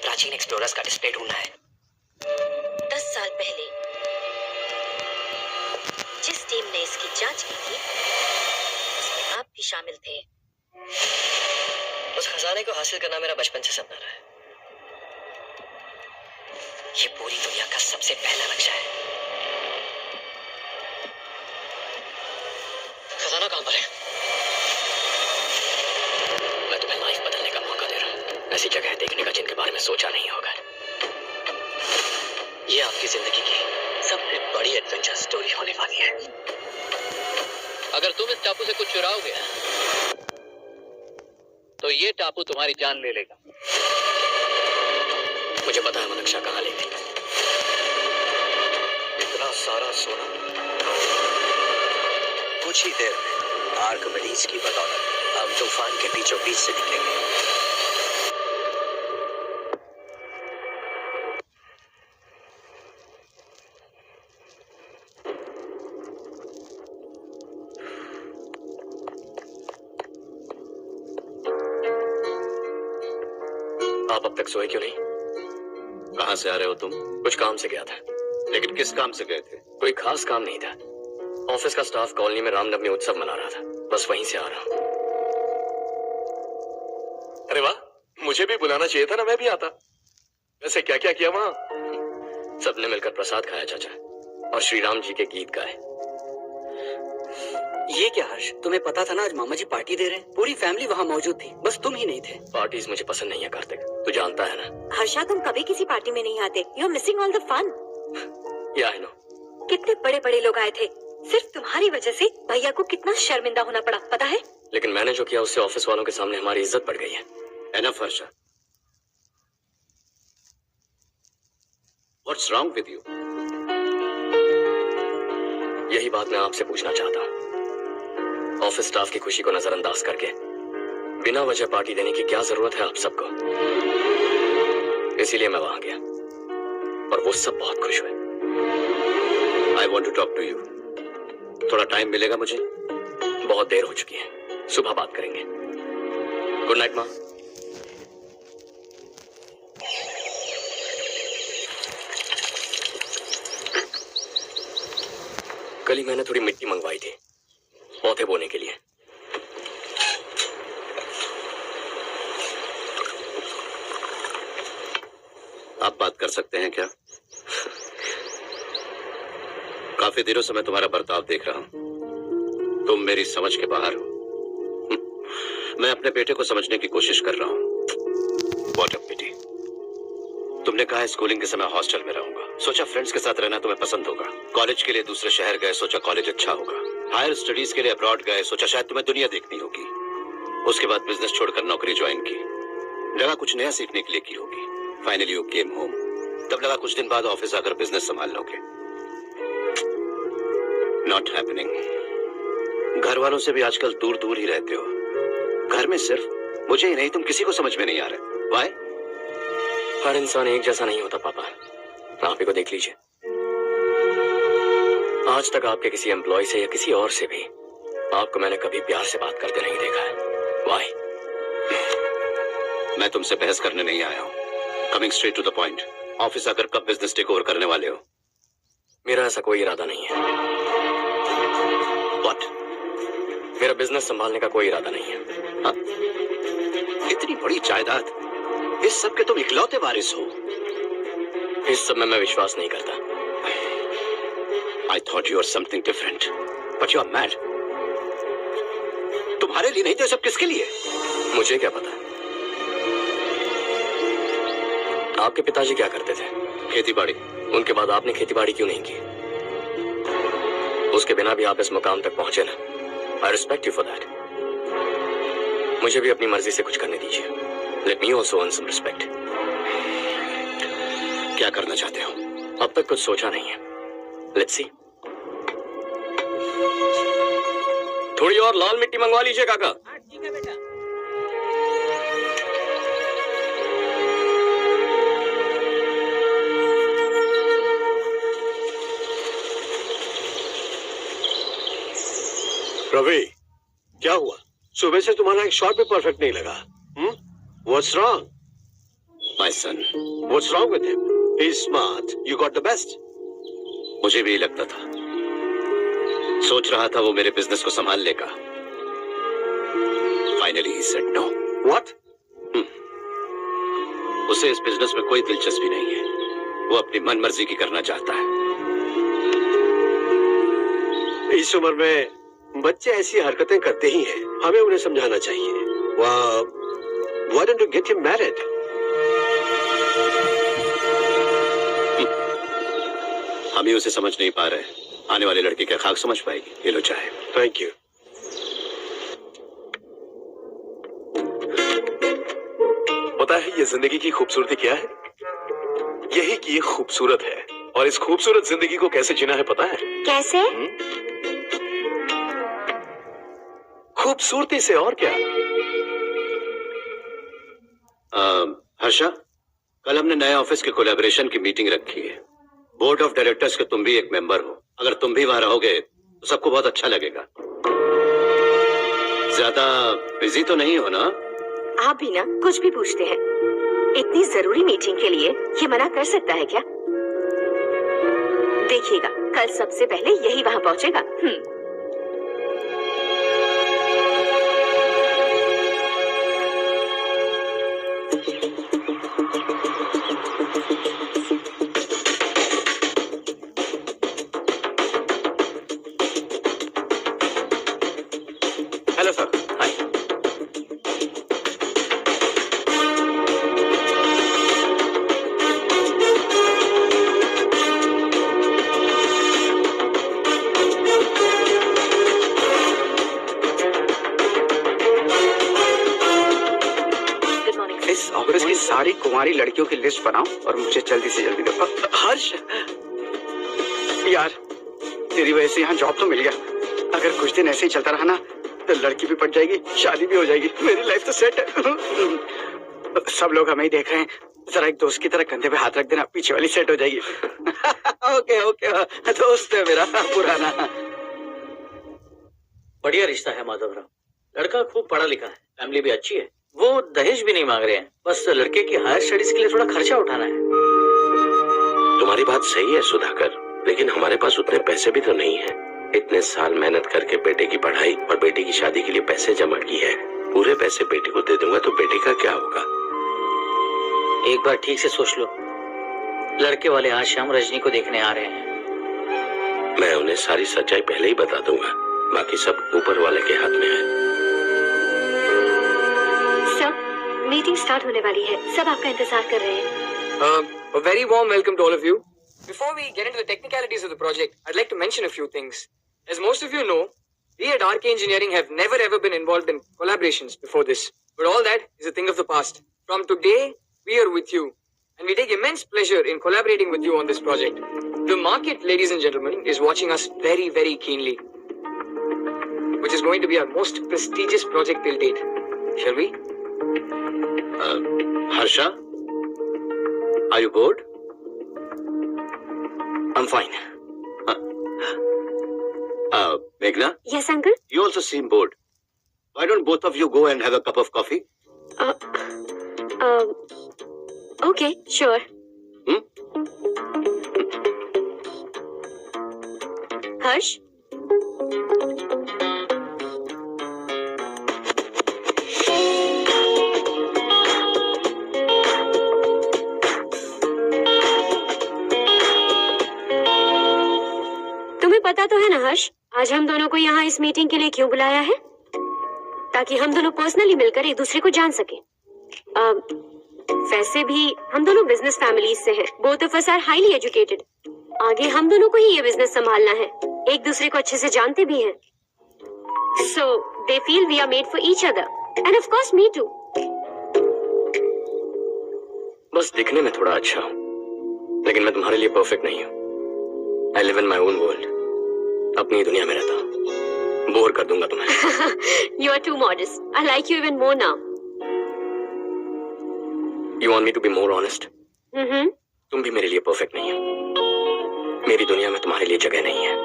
प्राचीन एक्सप्लोरर्स का डिस्प्ले ढूंढना है। 10 साल पहले जिस टीम ने इसकी जांच की थी उसमें आप भी शामिल थे। उस खजाने को हासिल करना मेरा बचपन से सपना रहा है। ये पूरी दुनिया का सबसे पहला लक्ष्य है। खजाना कहां पर है? मैं तुम्हें लाइफ बदलने का मौका दे रहा हूं। ऐसी जगह देखने का जिनके बारे में सोचा नहीं होगा। ये आपकी जिंदगी की सबसे बड़ी एडवेंचर स्टोरी होने वाली है। अगर तुम इस टापू से कुछ चुराओगे तो ये टापू तुम्हारी जान ले लेगा। मुझे पता है वो नक्शा कहाँ लेती। इतना सारा सोना कुछ ही देर में आर्किमिडीज की बदौलत हम तूफान के बीचों बीच से निकलेंगे। आप अब तक सोए क्यों नहीं? कहां से आ रहे हो तुम? कुछ काम से गया था। लेकिन किस काम से गए थे? कोई खास काम नहीं था। ऑफिस का स्टाफ कॉलोनी में रामनवमी उत्सव मना रहा था, बस वहीं से आ रहा हूँ। अरे वाह, मुझे भी बुलाना चाहिए था ना, मैं भी आता। वैसे क्या क्या किया वहां? सबने मिलकर प्रसाद खाया चाचा, और श्री राम जी के गीत गाए। ये क्या हर्ष, तुम्हें पता था ना आज मामा जी पार्टी दे रहे हैं? पूरी फैमिली वहाँ मौजूद थी, बस तुम ही नहीं थे। पार्टीज मुझे पसंद नहीं है कार्तिक, तू जानता है ना। हर्षा, तुम कभी किसी पार्टी में नहीं आते। You are missing all the fun. Yeah I no. कितने बड़े बड़े लोग आए थे, सिर्फ तुम्हारी वजह से भैया को कितना शर्मिंदा होना पड़ा, पता है? लेकिन मैंने जो किया उससे ऑफिस वालों के सामने हमारी इज्जत बढ़ गई है। Enough Harsha, what's wrong with you? यही बात मैं आपसे पूछना चाहता हूँ। ऑफिस स्टाफ की खुशी को नजरअंदाज करके बिना वजह पार्टी देने की क्या जरूरत है आप सबको? इसीलिए मैं वहां गया और वो सब बहुत खुश हुए। I want to talk to you. थोड़ा टाइम मिलेगा मुझे? बहुत देर हो चुकी है, सुबह बात करेंगे। गुड नाइट माँ। कल ही मैंने थोड़ी मिट्टी मंगवाई थी पौधे बोने के लिए। आप बात कर सकते हैं क्या? काफी दिनों से मैं तुम्हारा बर्ताव देख रहा हूं। तुम मेरी समझ के बाहर हो। मैं अपने बेटे को समझने की कोशिश कर रहा हूं। What a pity। तुमने कहा स्कूलिंग के समय हॉस्टल में रहूंगा, सोचा फ्रेंड्स के साथ रहना तुम्हें पसंद होगा। कॉलेज के लिए दूसरे शहर गए, सोचा कॉलेज अच्छा होगा। हायर स्टडीज के लिए अब्रॉड गए, सोचा शायद तुम्हें दुनिया देखनी होगी। उसके बाद बिजनेस छोड़कर नौकरी ज्वाइन की, लगा कुछ नया सीखने के लिए की होगी। फाइनली यू केम होम, तब लगा कुछ दिन बाद ऑफिस आकर बिजनेस संभाल लोगे। Not happening. घर वालों से भी आजकल दूर दूर ही रहते हो। घर में सिर्फ मुझे ही नहीं, तुम किसी को समझ में नहीं आ रहे। Why? हर इंसान एक जैसा नहीं होता पापा, आप ही को देख लीजिए। आज तक आपके किसी एम्प्लॉय से या किसी और से भी आपको मैंने कभी प्यार से बात करते नहीं देखा है। Why? मैं तुमसे बहस करने नहीं आया हूँ। Coming straight to the point, office आकर कब बिजनेस टेक ओवर करने वाले हो? मेरा ऐसा कोई इरादा नहीं है। What? मेरा बिजनेस संभालने का कोई इरादा नहीं है। हाँ? इतनी बड़ी जायदाद, इस सब के तुम इकलौते वारिस हो। इस सब में मैं विश्वास नहीं करता। I thought you were something different, but you are mad। तुम्हारे लिए नहीं तो सब किसके लिए? मुझे क्या पता। आपके पिताजी क्या करते थे? खेती बाड़ी। उनके बाद आपने खेती बाड़ी क्यों नहीं की? उसके बिना भी आप इस मुकाम तक पहुंचे ना। I respect you for that। मुझे भी अपनी मर्जी से कुछ करने दीजिए। Let me also earn some respect। क्या करना चाहते हो? अब तक कुछ सोचा नहीं है। Let's see। थोड़ी और लाल मिट्टी मंगवा लीजिए काका। ठीक है बेटा। रवि, क्या हुआ? सुबह से तुम्हारा एक शॉट भी परफेक्ट नहीं लगा। What's wrong? My son. What's wrong with him? He's smart. You got the best. मुझे भी लगता था, सोच रहा था वो मेरे बिजनेस को संभाल लेगा। Finally he said no. What? उसे इस बिजनेस में कोई दिलचस्पी नहीं है, वो अपनी मन मर्जी की करना चाहता है। इस उम्र में बच्चे ऐसी हरकतें करते ही हैं, हमें उन्हें समझाना चाहिए। Why don't you get him married? हम ही उसे समझ नहीं पा रहे, आने वाली लड़की क्या खाक समझ पाएगी। ये लो चाहे। Thank you. पता है ये जिंदगी की खूबसूरती क्या है? यही कि ये खूबसूरत है, और इस खूबसूरत जिंदगी को कैसे जीना है पता है? कैसे? खूबसूरती से, और क्या। हर्षा, कल हमने नए ऑफिस के कोलैबोरेशन की मीटिंग रखी है। बोर्ड ऑफ डायरेक्टर्स के तुम भी एक मेंबर हो। अगर तुम भी वहां रहोगे तो सबको बहुत अच्छा लगेगा। ज्यादा बिजी तो नहीं हो ना? आप भी ना कुछ भी पूछते हैं। इतनी जरूरी मीटिंग के लिए ये मना कर सकता है क्या? देखिएगा, कल सबसे पहले यही वहां पहुंचेगा। Hello sir. Hi. Good morning. इस ऑफिस की सारी कुंवारी लड़कियों की लिस्ट बनाओ और मुझे जल्दी से जल्दी दो। हर्ष, यार तेरी वजह से यहाँ जॉब तो मिल गया। अगर कुछ दिन ऐसे ही चलता रहा ना तो लड़की भी पट जाएगी, शादी भी हो जाएगी, मेरी लाइफ तो सेट है। सब लोग हमें ही देख रहे हैं, जरा एक दोस्त की तरह कंधे पे हाथ रख देना, पीछे वाली सेट हो जाएगी। ओके ओके, दोस्त है मेरा पुराना। बढ़िया रिश्ता है माधवराव। लड़का खूब पढ़ा लिखा है, फैमिली भी अच्छी है। वो दहेज भी नहीं मांग रहे हैं, बस लड़के की हायर स्टडीज के लिए थोड़ा खर्चा उठाना है। तुम्हारी बात सही है सुधाकर, लेकिन हमारे पास उतने पैसे भी तो नहीं है। इतने साल मेहनत करके बेटे की पढ़ाई और बेटे की शादी के लिए पैसे जमा किए हैं। पूरे पैसे बेटे को दे दूंगा तो बेटे का क्या होगा? एक बार ठीक से सोच लो, लड़के वाले आज शाम रजनी को देखने आ रहे हैं। मैं उन्हें सारी सच्चाई पहले ही बता दूंगा, बाकी सब ऊपर वाले के हाथ में है। सर, मीटिंग स्टार्ट होने वाली है, सब आपका इंतजार कर रहे हैं। A very warm welcome to all of you. Before we get into the technicalities of the project, I'd like to mention a few things. As most of you know, we at RK Engineering have never ever been involved in collaborations before this. But all that is a thing of the past. From today, we are with you. And we take immense pleasure in collaborating with you on this project. The market, ladies and gentlemen, is watching us very, very keenly. Which is going to be our most prestigious project till date. Shall we? Harsha, are you bored? I'm fine. Meghna, yes uncle. you also seem bored. Why don't both of you go and have a cup of coffee? Okay, sure. Harsh, तुम्हें पता तो है ना हर्ष, आज हम दोनों को यहाँ इस मीटिंग के लिए क्यों बुलाया है? ताकि हम दोनों पर्सनली मिलकर एक दूसरे को जान सके। वैसे भी हम दोनों बिजनेस फैमिलीज से हैं। Both of us are highly educated. आगे हम दोनों को ही ये बिजनेस संभालना है। एक दूसरे को अच्छे से जानते भी हैं। So they feel we are made for each other and of course me too. बस दिखने में थोड़ा अच्छा हूँ, लेकिन मैं तुम्हारे लिए परफेक्ट नहीं हूँ। I live in my own world, अपनी दुनिया में रहता हूँ। बोर कर दूंगा तुम्हें। You are too modest. I like you even more now. You want me to be more honest? Mm-hmm. तुम भी मेरे लिए परफेक्ट नहीं हो। मेरी दुनिया में तुम्हारे लिए जगह नहीं है।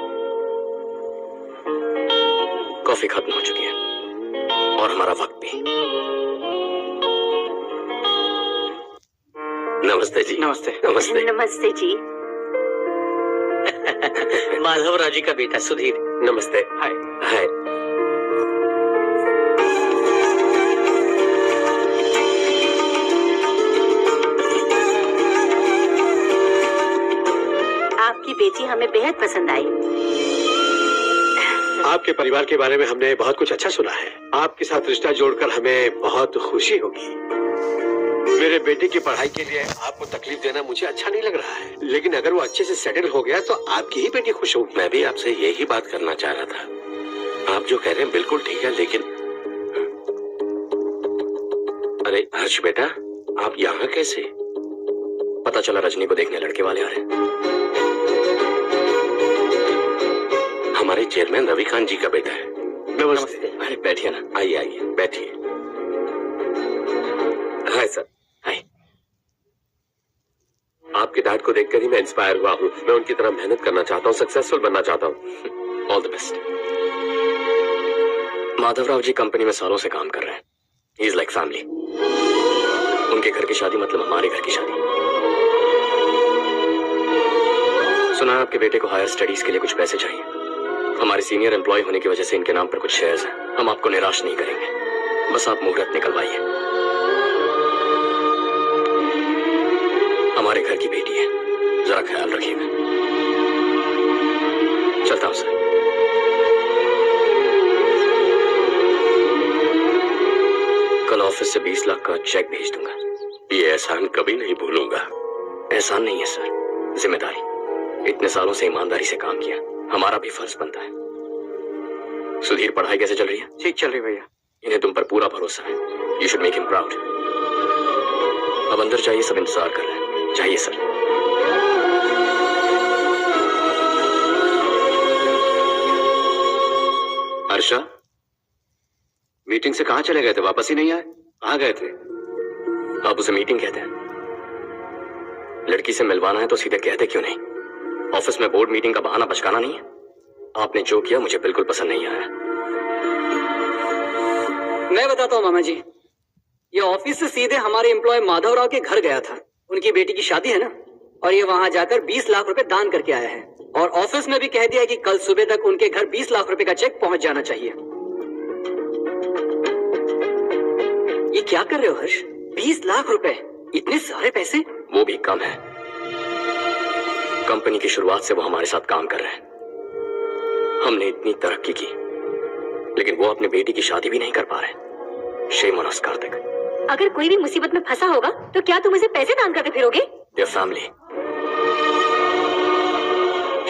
कॉफी खत्म हो चुकी है और हमारा वक्त भी। नमस्ते जी। नमस्ते। नमस्ते। नमस्ते जी। माधवराव जी का बेटा सुधीर। नमस्ते। हाय। हाय। आपकी बेटी हमें बेहद पसंद आई। आपके परिवार के बारे में हमने बहुत कुछ अच्छा सुना है। आपके साथ रिश्ता जोड़कर हमें बहुत खुशी होगी। मेरे बेटे की पढ़ाई के लिए आपको तकलीफ देना मुझे अच्छा नहीं लग रहा है, लेकिन अगर वो अच्छे से सेटल हो गया तो आपकी ही बेटी खुश होगी। मैं भी आपसे यही बात करना चाह रहा था। आप जो कह रहे हैं बिल्कुल ठीक है, लेकिन अरे हर्ष बेटा, आप यहाँ कैसे? पता चला रजनी को देखने लड़के वाले आ रहे हैं। हमारे चेयरमैन रविकांत जी का बेटा है। नमस्ते। अरे बैठिए ना। आइए आइए बैठिए। Hi sir. हाय। आपके डैड को देखकर ही मैं इंस्पायर हुआ हूँ। मैं उनकी तरह मेहनत करना चाहता हूँ, सक्सेसफुल बनना चाहता हूँ। All the best. Madhavrao ji company में सालों से काम कर रहे हैं। He is like family. उनके घर की शादी मतलब हमारे घर की शादी। सुना है आपके बेटे को हायर स्टडीज के लिए कुछ पैसे चाहिए। हमारे सीनियर एम्प्लॉय होने की वजह से इनके नाम पर कुछ शेयर्स हैं। हम आपको निराश नहीं करेंगे, बस आप मुहूर्त निकलवाइए। हमारे घर की बेटी है, जरा ख्याल रखिएगा। चलता हूं सर। कल ऑफिस से 20 लाख का चेक भेज दूंगा। ये एहसान कभी नहीं भूलूंगा। एहसान नहीं है सर, जिम्मेदारी। इतने सालों से ईमानदारी से काम किया, हमारा भी फर्ज बनता है। सुधीर, पढ़ाई कैसे चल रही है? ठीक चल रही भैया। इन्हें तुम पर पूरा भरोसा है। You should make him proud. अब अंदर जाइए, सब इंतजार कर रहे हैं। जाइए सर। हर्षा, मीटिंग से कहाँ चले गए थे? वापस ही नहीं आए? कहाँ गए थे? आप उसे मीटिंग कहते हैं? लड़की से मिलवाना है तो सीधे कहते क्यों नहीं? ऑफिस में बोर्ड मीटिंग का बहाना बचकाना नहीं है। आपने जो किया मुझे बिल्कुल पसंद नहीं आया। मैं बताता हूँ मामा जी, ये ऑफिस से सीधे हमारे एम्प्लॉय माधवराव के घर गया था। उनकी बेटी की शादी है ना, और ये वहां जाकर 20 लाख रुपए दान करके आया है। और ऑफिस में भी कह दिया कि कल सुबह तक उनके घर 20 लाख रुपए का चेक पहुंच जाना चाहिए। ये क्या कर रहे हो हर्ष? 20 लाख रुपए, इतने सारे पैसे? वो भी कम है। कंपनी की शुरुआत से वो हमारे साथ काम कर रहे हैं। हमने इतनी तरक्की की, लेकिन वो अपनी बेटी की शादी भी नहीं कर पा रहे। Shame on us Kartik. अगर कोई भी मुसीबत में फंसा होगा तो क्या तुम उसे पैसे दान करके फिरोगे? Their family.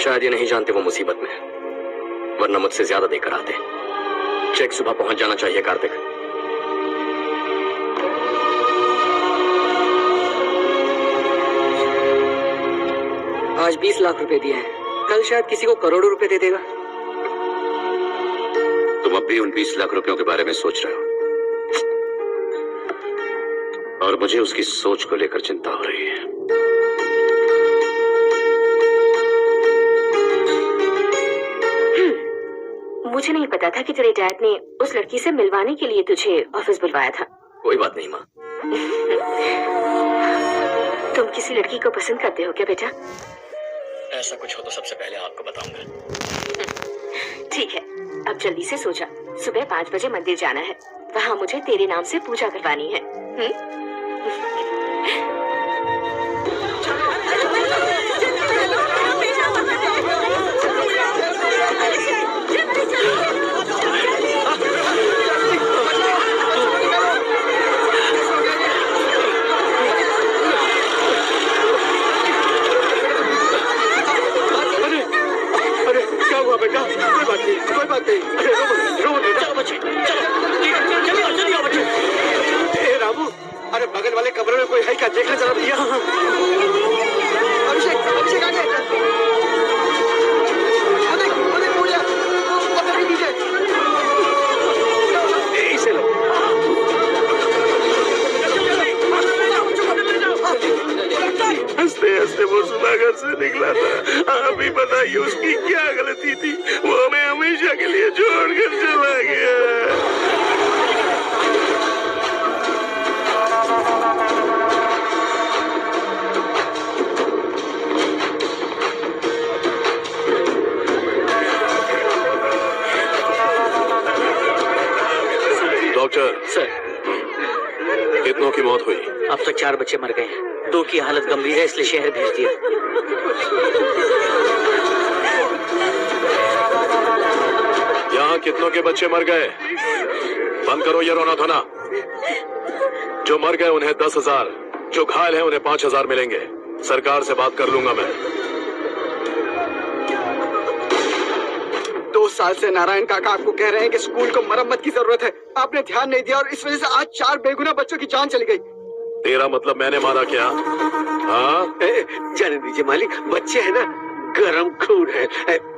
शायद ये नहीं जानते वो मुसीबत में है, वरना मुझसे ज्यादा देकर आते। चेक सुबह पहुंच जाना चाहिए कार्तिक। आज 20 लाख रुपए दिए हैं, कल शायद किसी को करोड़ों रुपए दे देगा। तुम अब भी उन 20 लाख रुपयों के बारे में सोच रहे हो, और मुझे उसकी सोच को लेकर चिंता हो रही है। मुझे नहीं पता था कि तेरे डैड ने उस लड़की से मिलवाने के लिए तुझे ऑफिस बुलवाया था। कोई बात नहीं माँ। तुम किसी लड़की को पसंद करते हो क्या बेटा? ऐसा कुछ हो तो सबसे पहले आपको बताऊंगा। ठीक है, अब जल्दी से सो जा। सुबह 5 बजे मंदिर जाना है, वहाँ मुझे तेरे नाम से पूजा करवानी है। बेटा, कोई बात नहीं, कोई बात नहीं। अरे रो बेटा। चलो बच्चे, चलो जल्दी आओ बच्चे। ए रामू, अरे बगल वाले कमरे में कोई है क्या? देखना जरा भैया। अभिषेक, अभिषेक आगे। इसे लो। हंसते हंसते वो सुबह घर से निकला था। आप ही बताइए उसकी क्या गलती थी? वो हमें हमेशा के लिए छोड़कर चला गया। कितनों की मौत हुई? अब तक 4 बच्चे मर गए हैं, 2 की हालत गंभीर है, इसलिए शहर भेज दिया। यहाँ कितनों के बच्चे मर गए? बंद करो ये रोना धोना। जो मर गए उन्हें 10,000, जो घायल हैं उन्हें 5,000 मिलेंगे। सरकार से बात कर लूंगा मैं। 2 साल से नारायण काका आपको कह रहे हैं कि स्कूल को मरम्मत की जरूरत है। आपने ध्यान नहीं दिया और इस वजह से आज 4 बेगुनाह बच्चों की जान चली गई। तेरा मतलब मैंने मारा क्या? हाँ, जाने दीजिए मालिक, बच्चे हैं ना, गरम खून है।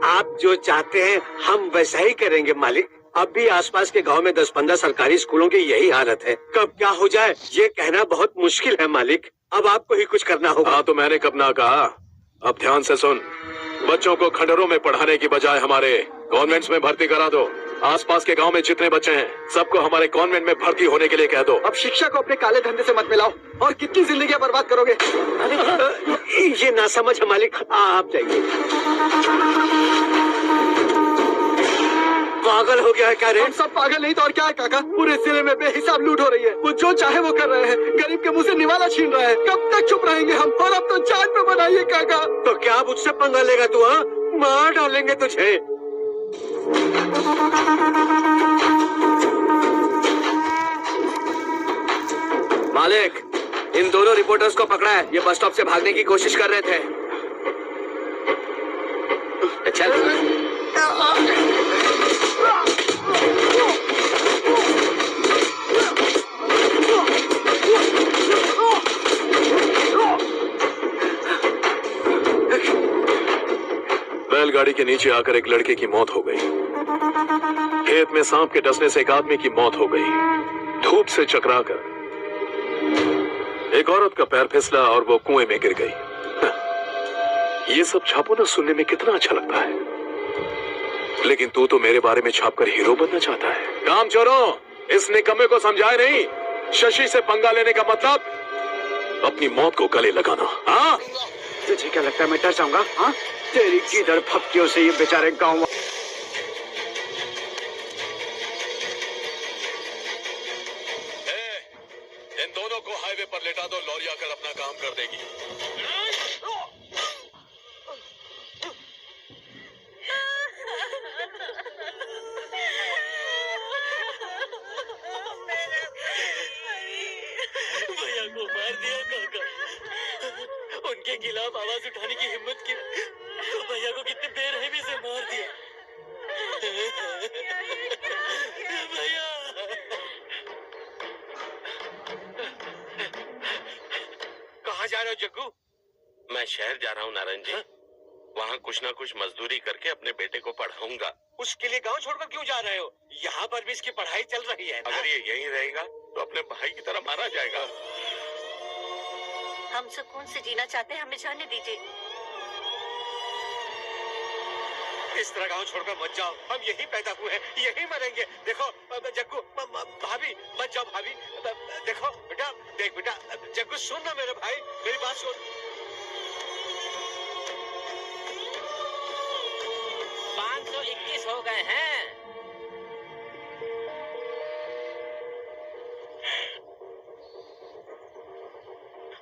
आप जो चाहते हैं हम वैसा ही करेंगे मालिक। अब भी आसपास के गांव में 10-15 सरकारी स्कूलों की यही हालत है। कब क्या हो जाए ये कहना बहुत मुश्किल है मालिक। अब आपको ही कुछ करना होगा। हाँ, तो मैंने कब ना कहा। अब ध्यान से सुन, बच्चों को खंडरों में पढ़ाने की बजाय हमारे कॉन्वेंट्स में भर्ती करा दो। आसपास के गांव में जितने बच्चे हैं सबको हमारे कॉन्वेंट में भर्ती होने के लिए कह दो। अब शिक्षा को अपने काले धंधे से मत मिलाओ। और कितनी जिंदगियां बर्बाद करोगे? ये ना समझ है मालिक, आप जाइए। पागल हो गया है क्या रे? हम सब पागल नहीं तो और क्या है काका। पूरे जिले में बेहिसाब लूट हो रही है। वो जो चाहे वो कर रहे हैं। गरीब के मुंह से निवाला छीन रहा है। कब तक चुप रहेंगे हम? और अब तो जान पे बनाइए काका। तो क्या मुझसे पंगा लेगा तू? हाँ, मार डालेंगे तुझे। मालिक, इन दोनों रिपोर्टर्स को पकड़ा है। ये बस स्टॉप से भागने की कोशिश कर रहे थे। चल। बैलगाड़ी के नीचे आकर एक लड़के की मौत हो गई। खेत में सांप के डसने से एक आदमी की मौत हो गई। धूप से चकराकर एक औरत का पैर फिसला और वो कुएं में गिर गई। ये सब छापो ना सुनने में कितना अच्छा लगता है, लेकिन तू तो मेरे बारे में छापकर हीरो बनना चाहता है। काम चोरों, इस निकम्मे को समझाए नहीं। शशि से पंगा लेने का मतलब अपनी मौत को गले लगाना। हाँ, तुझे क्या लगता है मैं डर जाऊंगा? हाँ, तेरी कीधड़ फपकियों से ये बेचारे गाँव। इन दोनों को हाईवे पर लेटा दो, लॉरी आकर अपना काम कर देगी। भैया को मार दिया काका। उनके खिलाफ आवाज उठाने की हिम्मत की तो भैया को कितने बेरहमी से मार दिया। भैया कहाँ जा रहे हो जग्गू? मैं शहर जा रहा हूँ नारायण जी। वहाँ कुछ ना कुछ मजदूरी करके अपने बेटे को पढ़ाऊंगा। उसके लिए गांव छोड़कर क्यों जा रहे हो? यहाँ पर भी इसकी पढ़ाई चल रही है ना? अगर ये यहीं रहेगा तो अपने भाई की तरह मारा जाएगा। हम सुकून से जीना चाहते हैं, हमें जाने दीजिए। इस तरह गांव छोड़कर मत जाओ। हम यहीं पैदा हुए हैं, यहीं मरेंगे। देखो जग्गू, भाभी मत जाओ भाभी। देखो बेटा, देख बेटा, जग्गू सुन ना मेरे भाई, मेरी बात सुन। 521 हो गए हैं।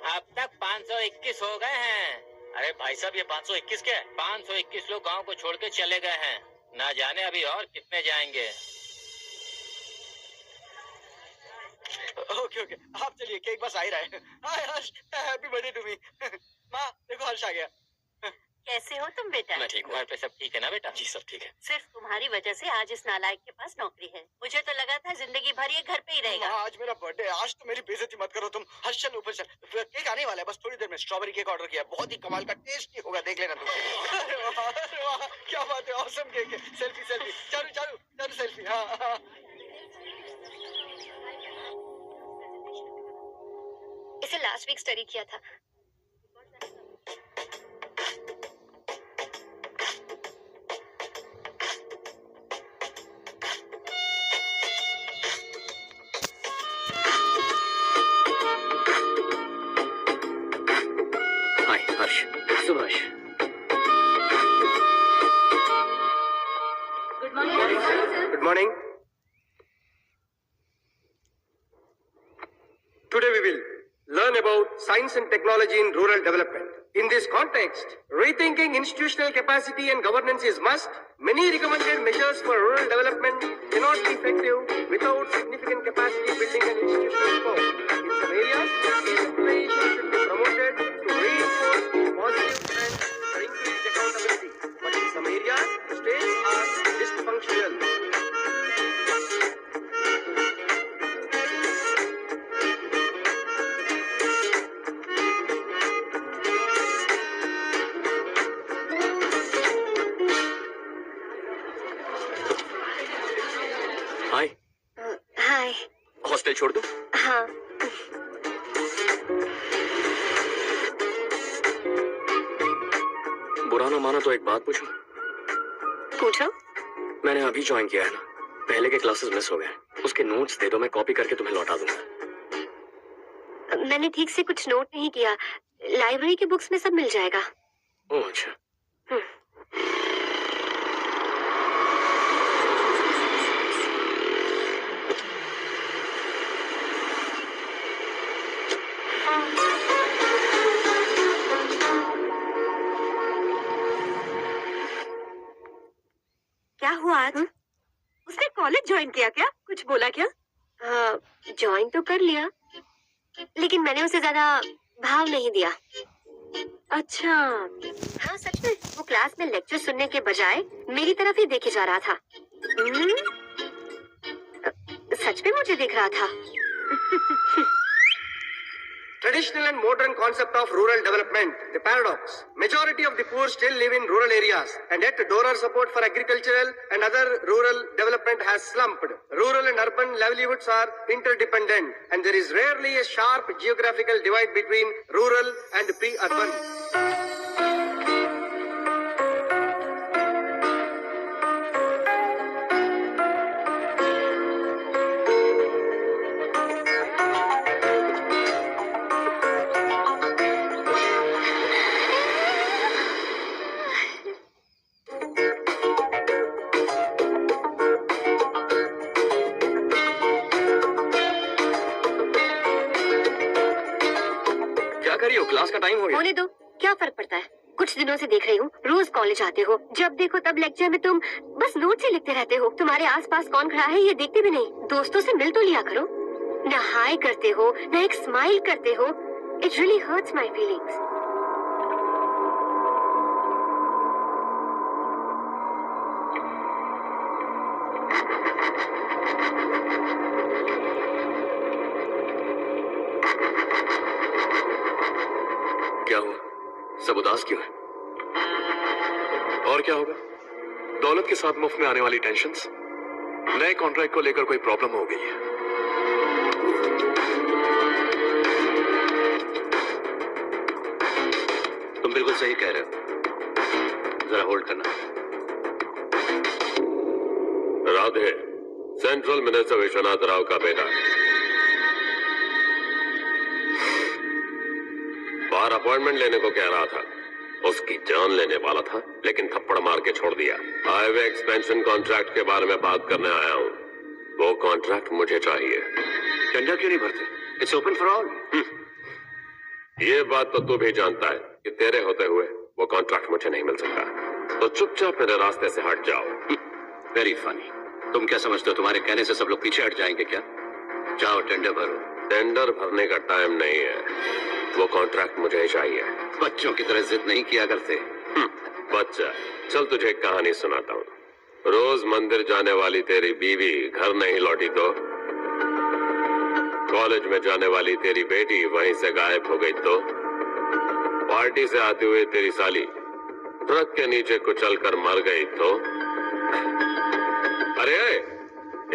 अब तक 521 हो गए हैं। अरे भाई साहब, ये 521 क्या है? 521 लोग गांव को छोड़ के चले गए हैं। ना जाने अभी और कितने जाएंगे। ओके ओके, आप चलिए, केक बस आ ही रहा है। हाय हर्ष, हैप्पी बर्थडे टू मी। माँ देखो, हर्ष आ गया। कैसे हो तुम बेटा? मैं ठीक हूँ। घर पे सब ठीक है ना बेटा? जी सब ठीक है। सिर्फ तुम्हारी वजह से आज इस नालायक के पास नौकरी है। मुझे तो लगा था जिंदगी भर ये घर पे ही रहेगा। माँ, आज मेरा बर्थडे, आज तो मेरी बेइज्जती मत करो तुम। हर्ष चल ऊपर चल, केक आने वाला है बस थोड़ी देर में। स्ट्रॉबेरी केक ऑर्डर किया, बहुत ही कमाल का टेस्टी होगा, देख लेना तुम। अरे वाह, क्या बात है, ऑसम केक है। Selfie selfie, Charu Charu Charu selfie. हाँ हाँ, इसे लास्ट वीक स्टडी किया था। Hi Harsh. Subhash. Good morning. Today we will learn about science and technology in rural development. In this context, rethinking institutional capacity and governance is must. Many recommended measures for rural development cannot be effective without significant capacity building and institutional support. In some areas, decentralization should be promoted to reinforce positive trends and increase accountability. But in some areas, states are dysfunctional. Hi. Hi. Hostel छोड़ दूं? हाँ। बुरा ना मानो तो एक बात पूछूं? पूछो। मैंने अभी ज्वाइन किया है ना, पहले के क्लासेस मिस हो गए। उसके नोट्स दे दो, मैं कॉपी करके तुम्हें लौटा दूंगा। मैंने ठीक से कुछ नोट नहीं किया। लाइब्रेरी की बुक्स में सब मिल जाएगा। ओह अच्छा। क्या हुआ आज? उसने कॉलेज ज्वाइन किया क्या? कुछ बोला क्या? ज्वाइन तो कर लिया, लेकिन मैंने उसे ज्यादा भाव नहीं दिया। अच्छा। हाँ सच में, वो क्लास में लेक्चर सुनने के बजाय मेरी तरफ ही देखे जा रहा था। सच में मुझे देख रहा था। Traditional and modern concept of rural development, the paradox. Majority of the poor still live in rural areas, and yet donor support for agricultural and other rural development has slumped. Rural and urban livelihoods are interdependent, and there is rarely a sharp geographical divide between rural and pre-urban. Class का time हो गया। होने दो, क्या फर्क पड़ता है? कुछ दिनों से देख रही हूँ, रोज कॉलेज आते हो, जब देखो तब लेक्चर में तुम बस नोट्स ही लिखते रहते हो। तुम्हारे आसपास कौन खड़ा है ये देखते भी नहीं। दोस्तों से मिल तो लिया करो। न हाय करते हो, न एक स्माइल करते हो। It really hurts my feelings. क्या हुआ? सब उदास क्यों है? और क्या होगा? दौलत के साथ मुफ्त में आने वाली टेंशन्स, नए कॉन्ट्रैक्ट को लेकर कोई प्रॉब्लम हो गई है। तुम बिल्कुल सही कह रहे हो। जरा होल्ड करना। राधे, सेंट्रल मिनिस्टर विश्वनाथ राव का बेटा। बाहर अपॉइंटमेंट लेने को कह रहा था। उसकी जान लेने वाला था, लेकिन थप्पड़ मार के छोड़ दिया। हाईवे एक्सपेंशन कॉन्ट्रैक्ट के बारे में बात करने आया हूँ। वो कॉन्ट्रैक्ट मुझे चाहिए। टेंडर क्यों नहीं भरते? It's open for all. ये बात तो तू भी जानता है कि तेरे होते हुए वो कॉन्ट्रैक्ट मुझे नहीं मिल सकता। तो चुपचाप मेरे रास्ते से हट जाओ। Very funny. तुम क्या समझते हो तुम्हारे कहने से सब लोग पीछे हट जाएंगे क्या? जाओ टेंडर भरो। टेंडर भरने का टाइम नहीं है, वो कॉन्ट्रैक्ट मुझे ही चाहिए। बच्चों की तरह जिद नहीं किया करते। बच्चा, चल तुझे एक कहानी सुनाता हूँ। रोज मंदिर जाने वाली तेरी बीवी घर नहीं लौटी तो, कॉलेज में जाने वाली तेरी बेटी वहीं से गायब हो गई तो, पार्टी से आती हुई तेरी साली ट्रक के नीचे कुचलकर मर गई तो। अरे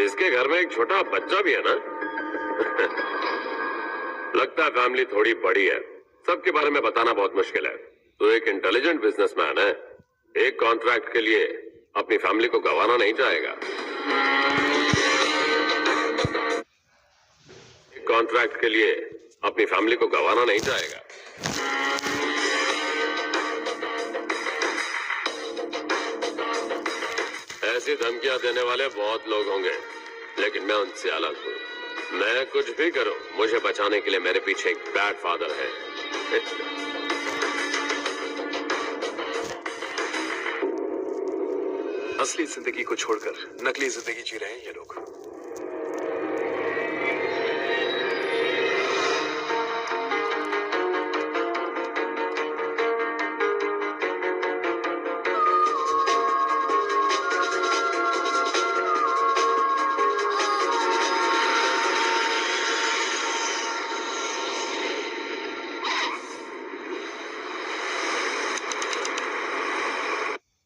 इसके घर में एक छोटा बच्चा भी है ना। लगता है फैमिली थोड़ी बड़ी है, सबके बारे में बताना बहुत मुश्किल है। तो एक इंटेलिजेंट बिजनेसमैन है, एक कॉन्ट्रैक्ट के लिए अपनी फैमिली को गंवाना नहीं चाहेगा। एक कॉन्ट्रैक्ट के लिए अपनी फैमिली को गंवाना नहीं चाहेगा। ऐसी धमकियां देने वाले बहुत लोग होंगे, लेकिन मैं उनसे अलग हूं। मैं कुछ भी करूं, मुझे बचाने के लिए मेरे पीछे एक बैड फादर है। असली जिंदगी को छोड़कर नकली जिंदगी जी रहे हैं ये लोग।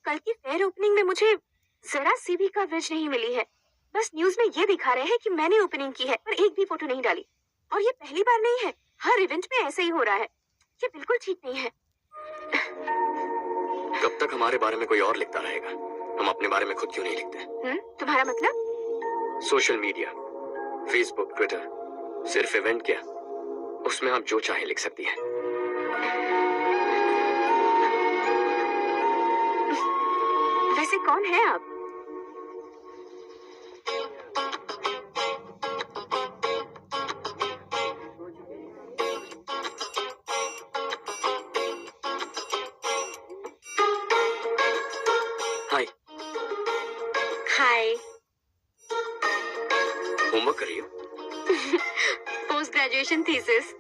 कल की फेयर ओपनिंग में मुझे जरा सी भी कवरेज नहीं मिली है। बस न्यूज में ये दिखा रहे हैं कि मैंने ओपनिंग की है, पर एक भी फोटो नहीं डाली। और ये पहली बार नहीं है, हर इवेंट में ऐसे ही हो रहा है। ये बिल्कुल ठीक नहीं है। कब तक हमारे बारे में कोई और लिखता रहेगा? हम अपने बारे में खुद क्यों नहीं लिखते? तुम्हारा मतलब? सोशल मीडिया, फेसबुक, ट्विटर, सिर्फ इवेंट क्या, उसमें आप जो चाहे लिख सकती हैं। वैसे कौन है आप? हाय। हाय। होमवर्क कर रही हो? Post graduation thesis.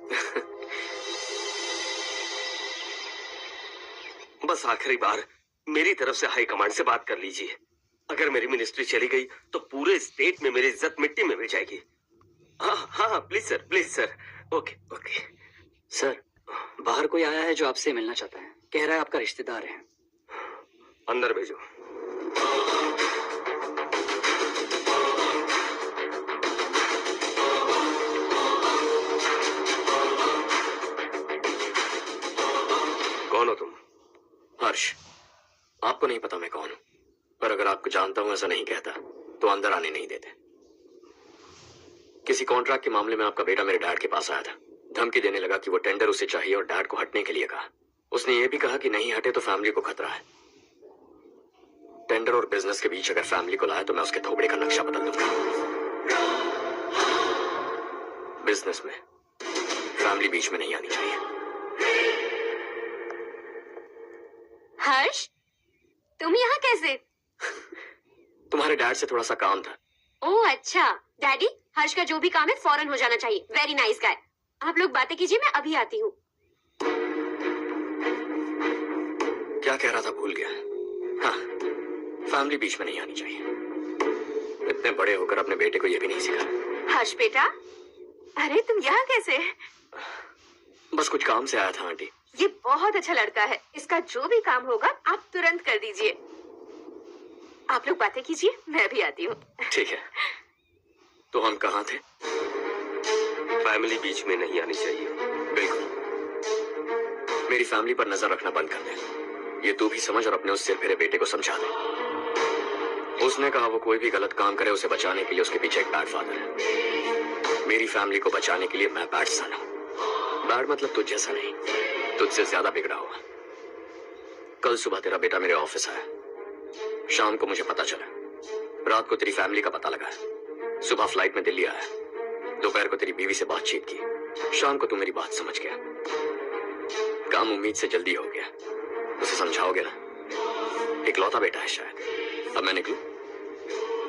बस आखिरी बार मेरी तरफ से हाई कमांड से बात कर लीजिए। अगर मेरी मिनिस्ट्री चली गई तो पूरे स्टेट में मेरी इज्जत मिट्टी में मिल जाएगी। हाँ हाँ please sir. Okay okay. Sir, बाहर कोई आया है जो आपसे मिलना चाहता है। कह रहा है आपका रिश्तेदार है। अंदर भेजो। कौन हो तुम? हर्ष। आपको नहीं पता मैं कौन हूं, पर अगर आपको जानता हूं ऐसा नहीं कहता तो अंदर आने नहीं देते। किसी कॉन्ट्रैक्ट के मामले में आपका बेटा मेरे डैड के पास आया था। धमकी देने लगा कि वो टेंडर उसे चाहिए और डैड को हटने के लिए कहा। उसने ये भी कहा कि नहीं हटे तो फैमिली को खतरा है। टेंडर और बिजनेस के बीच अगर फैमिली को लाए तो मैं उसके थोबड़े का नक्शा बदल दूंगा। बिजनेस में फैमिली बीच में नहीं आनी चाहिए। हर्ष, तुम यहाँ कैसे? तुम्हारे डैड से थोड़ा सा काम था। ओह अच्छा। डैडी, हर्ष का जो भी काम है फौरन हो जाना चाहिए। Very nice guy. आप लोग बातें कीजिए, मैं अभी आती हूँ। क्या कह रहा था भूल गया। हाँ, फैमिली बीच में नहीं आनी चाहिए। इतने बड़े होकर अपने बेटे को ये भी नहीं सिखा। हर्ष बेटा, अरे तुम यहाँ कैसे? बस कुछ काम से आया था आंटी। ये बहुत अच्छा लड़का है। इसका जो भी काम होगा आप तुरंत कर दीजिए। आप लोग बातें कीजिए, मैं भी आती हूँ। ठीक है। तो हम कहाँ थे? फैमिली बीच में नहीं आनी चाहिए। बिल्कुल। मेरी फैमिली पर नजर रखना बंद कर दे। ये तू भी समझ और अपने उस सिर फिरे बेटे को समझा दे। उसने कहा वो कोई भी गलत काम करे उसे बचाने के लिए उसके पीछे एक बैड फादर है। मेरी फैमिली को बचाने के लिए मैं बैड सन हूँ। बैड मतलब तुझ जैसा नहीं, तुझसे ज्यादा बिगड़ा हुआ। कल सुबह तेरा बेटा मेरे ऑफिस आया। शाम को मुझे पता चला। रात को तेरी फैमिली का पता लगा। सुबह फ्लाइट में दिल्ली आया। दोपहर को तेरी बीवी से बातचीत की। शाम को तू मेरी बात समझ गया। काम उम्मीद से जल्दी हो गया। उसे समझाओगे ना? इकलौता बेटा है शायद। अब मैं निकलूं,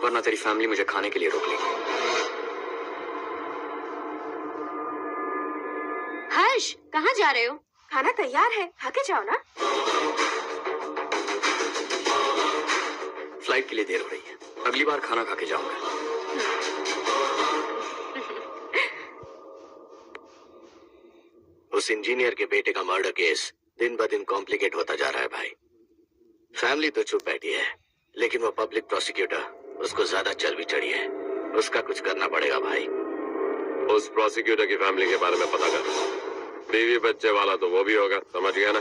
वरना तेरी फैमिली मुझे खाने के लिए रोक लेगी। हर्ष, कहाँ जा रहे हो? खाना तैयार है, खा के जाओ ना। फ्लाइट के लिए देर हो रही है। अगली बार खाना खा के जाऊंगा। उस इंजीनियर के बेटे का मर्डर केस दिन ब दिन कॉम्प्लिकेट होता जा रहा है भाई। फैमिली तो चुप बैठी है, लेकिन वो पब्लिक प्रोसिक्यूटर उसको ज्यादा चल भी चढ़ी है। उसका कुछ करना पड़ेगा भाई। उस प्रोसिक्यूटर की फैमिली के बारे में पता कर। बीवी बच्चे वाला तो वो भी होगा, समझ गया ना?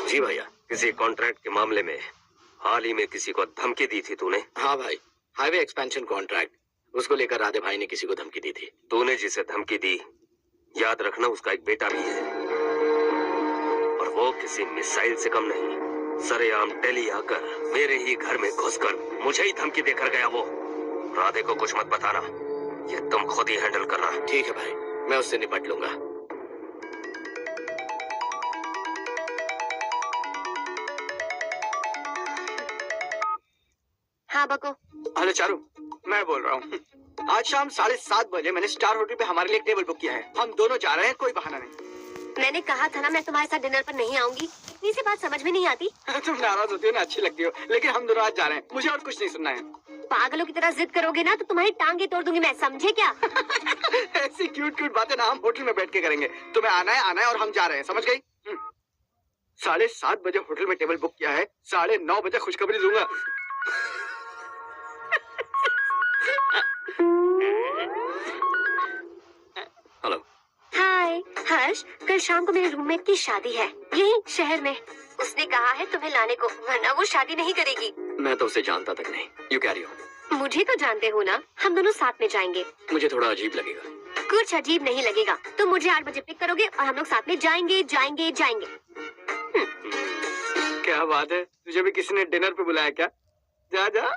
जी भैया, किसी कॉन्ट्रैक्ट के मामले में हाल ही में किसी को धमकी दी थी तूने? हाँ भाई, हाईवे एक्सपेंशन कॉन्ट्रैक्ट, उसको लेकर राधे भाई ने किसी को धमकी दी थी। तूने जिसे धमकी दी, याद रखना उसका एक बेटा भी है, और वो किसी मिसाइल से कम नहीं। सरेआम दिल्ली आकर मेरे ही घर में घुसकर मुझे ही धमकी देकर गया वो। राधे को कुछ मत बताना, ये तुम खुद ही हैंडल करना। ठीक है भाई, मैं उससे निपट लूंगा। हाँ बको। हेलो चारू, मैं बोल रहा हूँ। आज शाम 7:30 बजे मैंने स्टार होटल पे हमारे लिए एक टेबल बुक किया है। हम दोनों जा रहे हैं, कोई बहाना नहीं। मैंने कहा था ना मैं तुम्हारे साथ डिनर पर नहीं आऊंगी। इतनी सी बात समझ में नहीं आती। तुम नाराज होती हो ना, अच्छी लगती हो, लेकिन हम दोनों आज जा रहे हैं। मुझे और कुछ नहीं सुनना है। पागलों की तरह जिद करोगे ना तो तुम्हारी टांगे तोड़ दूंगी मैं, समझे क्या? ऐसी क्यूट क्यूट बातें ना हम होटल में बैठ के करेंगे। तुम्हें आना है और हम जा रहे हैं, समझ गई? 7:30 बजे होटल में टेबल बुक किया है, 9:30 बजे खुशखबरी दूंगा। हेलो। हाय हर्ष, कल शाम को मेरे रूममेट की शादी है यही शहर में। उसने कहा है तुम्हें लाने को, वरना वो शादी नहीं करेगी। मैं तो उसे जानता तक नहीं। You carry on. मुझे तो जानते हो ना, हम दोनों साथ में जाएंगे। मुझे थोड़ा अजीब लगेगा। कुछ अजीब नहीं लगेगा। तुम मुझे 8 बजे पिक करोगे और हम लोग साथ में जाएंगे जाएंगे जाएंगे। क्या बात है, तुझे भी किसी ने डिनर पे बुलाया क्या? जा जा।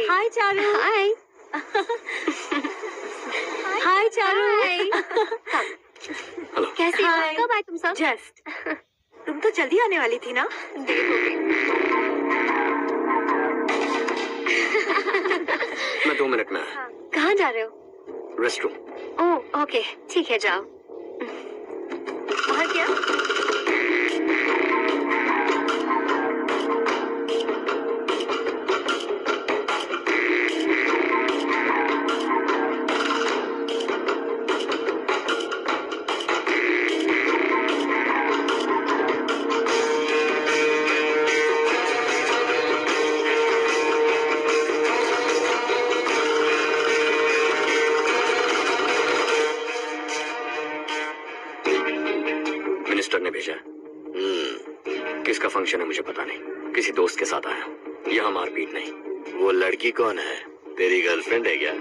हाय चारू। हाय। हाय चारू। हेलो। कैसी हो? कब आए तुम सब? जस्ट। तुम तो जल्दी आने वाली थी ना? मैं 2 मिनट में आया। कहाँ जा रहे हो? रेस्टरूम। ओह ओके, ठीक है जाओ। और क्या? मिनिस्टर ने भेजा। किसका फंक्शन है मुझे पता नहीं। किसी दोस्त के साथ आया हूँ। यहाँ मारपीट नहीं। वो लड़की कौन है? तेरी गर्लफ्रेंड है क्या?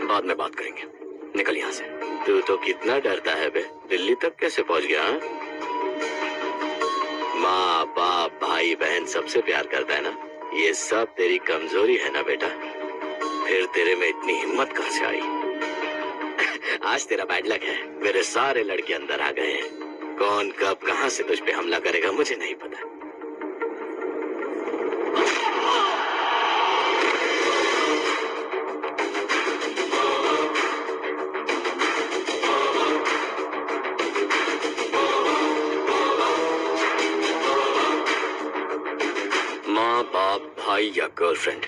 बाद में बात करेंगे। निकल यहाँ से। तू तो कितना डरता है बे, दिल्ली तक कैसे पहुँच गया? हाँ? माँ बाप भाई बहन सबसे प्यार करता है ना, ये सब तेरी कमजोरी है ना बेटा। फिर तेरे में इतनी हिम्मत कहाँ से आई? आज तेरा बैड लक है, मेरे सारे लड़के अंदर आ गए हैं। कौन कब कहां से तुझ पे हमला करेगा मुझे नहीं पता। माँ बाप भाई या गर्लफ्रेंड,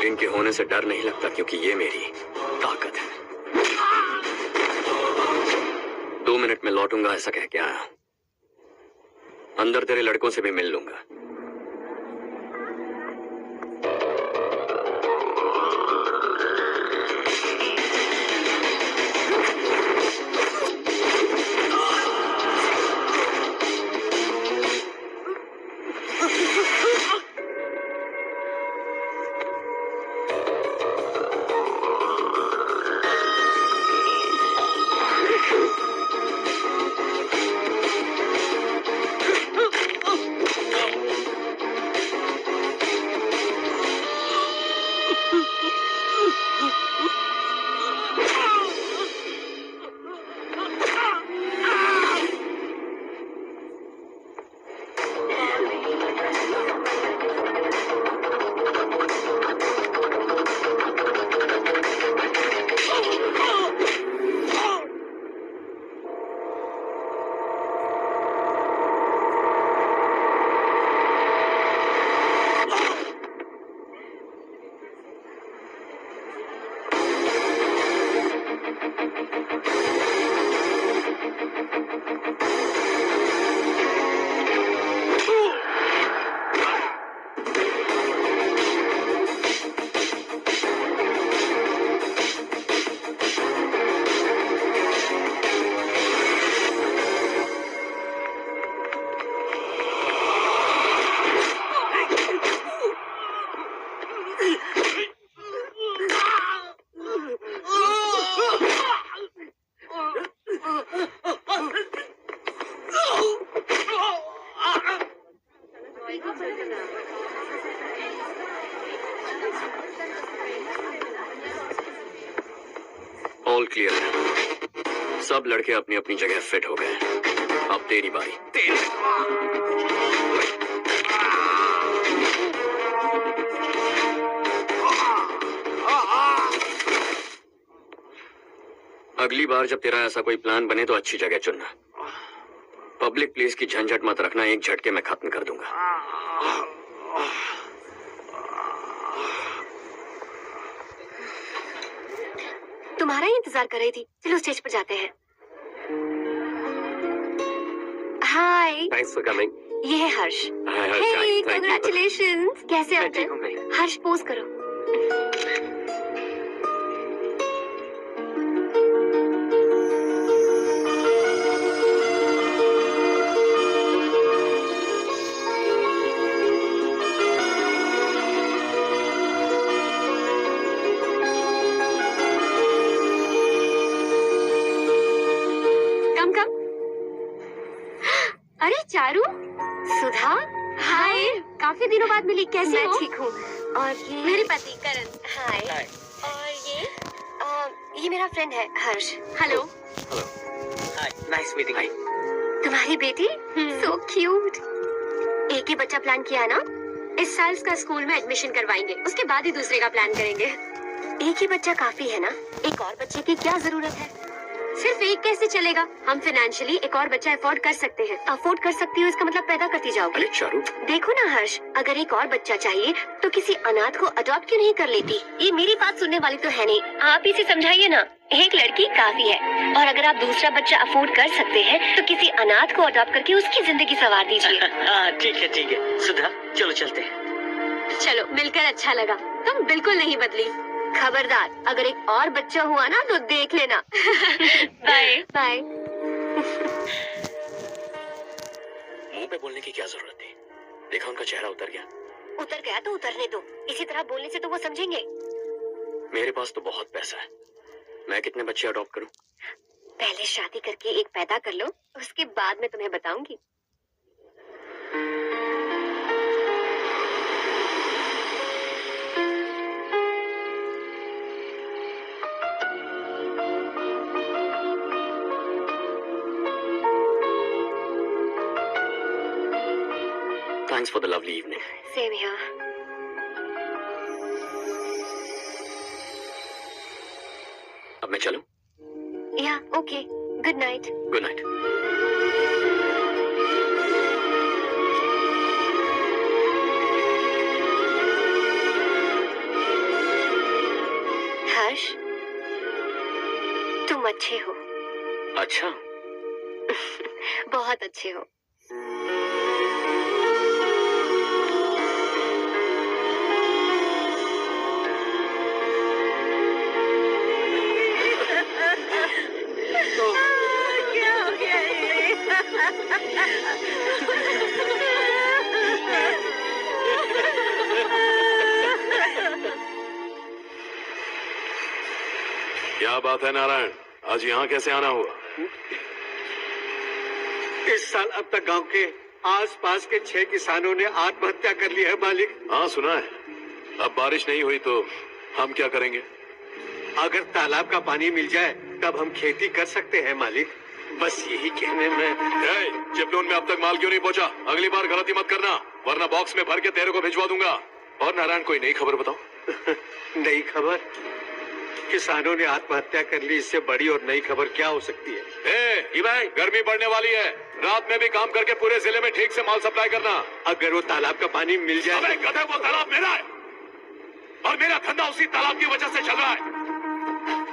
इनके होने से डर नहीं लगता क्योंकि ये मेरी ताकत है। 2 मिनट में लौटूंगा ऐसा कह के आया। अंदर तेरे लड़कों से भी मिल लूंगा। ऑल क्लियर है। सब लड़के अपनी अपनी जगह फिट हो गए। अब तेरी बारी। अगली बार जब तेरा ऐसा कोई प्लान बने तो अच्छी जगह चुनना। पब्लिक प्लेस की झंझट मत रखना, एक झटके में खत्म कर दूंगा। तुम्हारा ही इंतजार कर रही थी। चलो स्टेज पर जाते हैं। हाय, थैंक्स फॉर कमिंग। ये है हर्ष। हे, कांग्रेचुलेशंस। कैसे हो तुम? हर्ष पोज करो। अरे चारू, सुधा, हाय। काफी दिनों बाद मिली, कैसे हो? मैं ठीक हूँ। और ये मेरे पति करण। हाय। और ये मेरा फ्रेंड है हर्ष। हेलो। हाय, नाइस मीटिंग। हाय। तुम्हारी बेटी सो क्यूट। एक ही बच्चा प्लान किया ना? इस साल इसका स्कूल में एडमिशन करवाएंगे, उसके बाद ही दूसरे का प्लान करेंगे। एक ही बच्चा काफी है ना? एक और बच्चे की क्या जरूरत है? सिर्फ एक कैसे चलेगा? हम फाइनेंशियली एक और बच्चा अफोर्ड कर सकते हैं। अफोर्ड कर सकती हो इसका मतलब पैदा करती जाओगी। देखो ना हर्ष, अगर एक और बच्चा चाहिए तो किसी अनाथ को अडॉप्ट क्यों नहीं कर लेती? ये मेरी बात सुनने वाली तो है नहीं। आप इसे समझाइए ना। एक लड़की काफी है, और अगर आप दूसरा बच्चा अफोर्ड कर सकते हैं तो किसी अनाथ को अडॉप्ट करके उसकी जिंदगी संवार दीजिए। ठीक है सुधा, चलो चलते हैं। चलो, मिलकर अच्छा लगा। तुम बिल्कुल नहीं बदली। खबरदार, अगर एक और बच्चा हुआ ना तो देख लेना। Bye bye. मुंह पे बोलने की क्या जरूरत थी? देखा उनका चेहरा उतर गया। उतर गया तो उतरने दो। इसी तरह बोलने से तो वो समझेंगे। मेरे पास तो बहुत पैसा है। मैं कितने बच्चे अडॉप्ट करूं? पहले शादी करके एक पैदा कर लो, उसके बाद मैं तुम्हें बताऊंगी। Thanks for the lovely evening. Same here. अब मैं चलूं? Yeah, okay. Good night. Good night. हर्ष, तुम अच्छे हो। अच्छा। बहुत अच्छे हो। क्या बात है नारायण, आज यहाँ कैसे आना हुआ? इस साल अब तक गांव के आसपास के 6 किसानों ने आत्महत्या कर ली है मालिक। हाँ सुना है। अब बारिश नहीं हुई तो हम क्या करेंगे? अगर तालाब का पानी मिल जाए तब हम खेती कर सकते हैं मालिक। बस यही कहने में। चिपलून में अब तक माल क्यों नहीं पहुँचा? अगली बार गलती मत करना, वरना बॉक्स में भर के तेरे को भिजवा दूंगा। और नारायण, कोई नई खबर बताओ। नई खबर? किसानों ने आत्महत्या कर ली, इससे बड़ी और नई खबर क्या हो सकती है? भाई, गर्मी पड़ने वाली है, रात में भी काम करके पूरे जिले में ठीक से माल सप्लाई करना। अगर वो तालाब का पानी मिल जाए। अबे गधे, वो तालाब मेरा है और मेरा धंधा उसी तालाब की वजह से चल रहा है।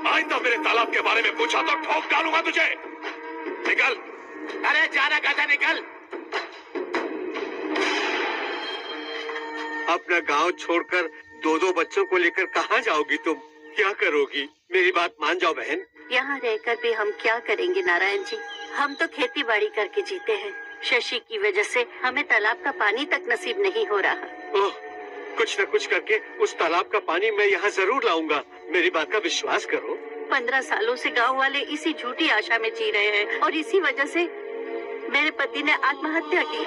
आज तो मेरे तालाब के बारे में पूछा तो ठोक डालूंगा तुझे। निकल। अरे जाना गधा, निकल। अपना गांव छोड़कर 2-2 बच्चों को लेकर कहाँ जाओगी तुम? क्या करोगी? मेरी बात मान जाओ बहन। यहाँ रहकर भी हम क्या करेंगे नारायण जी? हम तो खेती बाड़ी करके जीते हैं। शशि की वजह से हमें तालाब का पानी तक नसीब नहीं हो रहा। ओह, कुछ न कुछ करके उस तालाब का पानी मैं यहाँ जरूर लाऊंगा। मेरी बात का विश्वास करो। 15 सालों से गांव वाले इसी झूठी आशा में जी रहे हैं और इसी वजह से मेरे पति ने आत्महत्या की।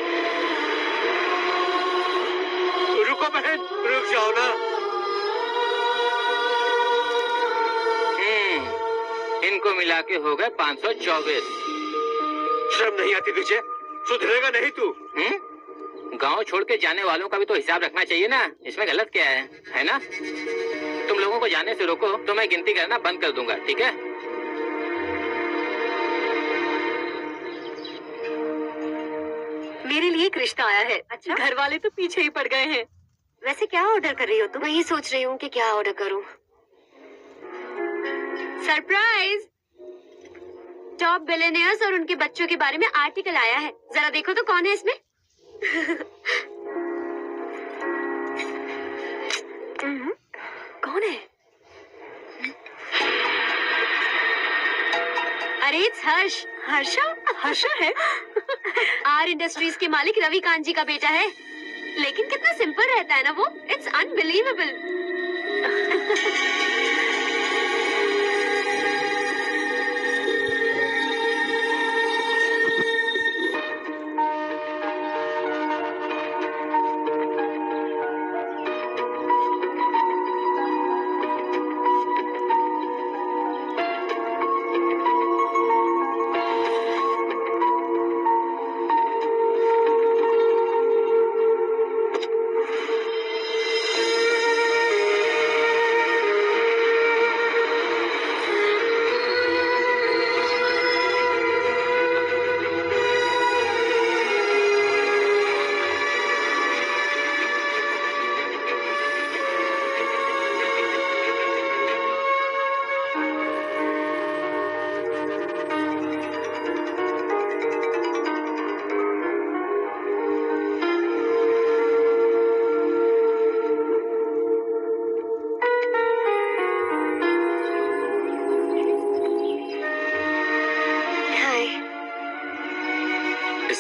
रुको बहन, रुक जाओ ना। मिला के हो गए 524। शर्म नहीं आती तुझे? सुधरेगा नहीं तू? गांव छोड़ के जाने वालों का भी तो हिसाब रखना चाहिए ना। इसमें गलत क्या है ना? तुम लोगों को जाने से रोको तो मैं गिनती करना बंद कर दूंगा, ठीक है? मेरे लिए एक रिश्ता आया है। अच्छा? घर वाले तो पीछे ही पड़ गए हैं। वैसे क्या ऑर्डर कर रही हो तुम? वही सोच रही हूँ कि क्या ऑर्डर करूँ। सरप्राइज! टॉप बिलियनियर्स और उनके बच्चों के बारे में आर्टिकल आया है। जरा देखो तो कौन है इसमें। कौन है? अरे इट्स हर्ष। हर्षा है? आर इंडस्ट्रीज के मालिक रवि कांत जी का बेटा है। लेकिन कितना सिंपल रहता है ना वो। It's unbelievable.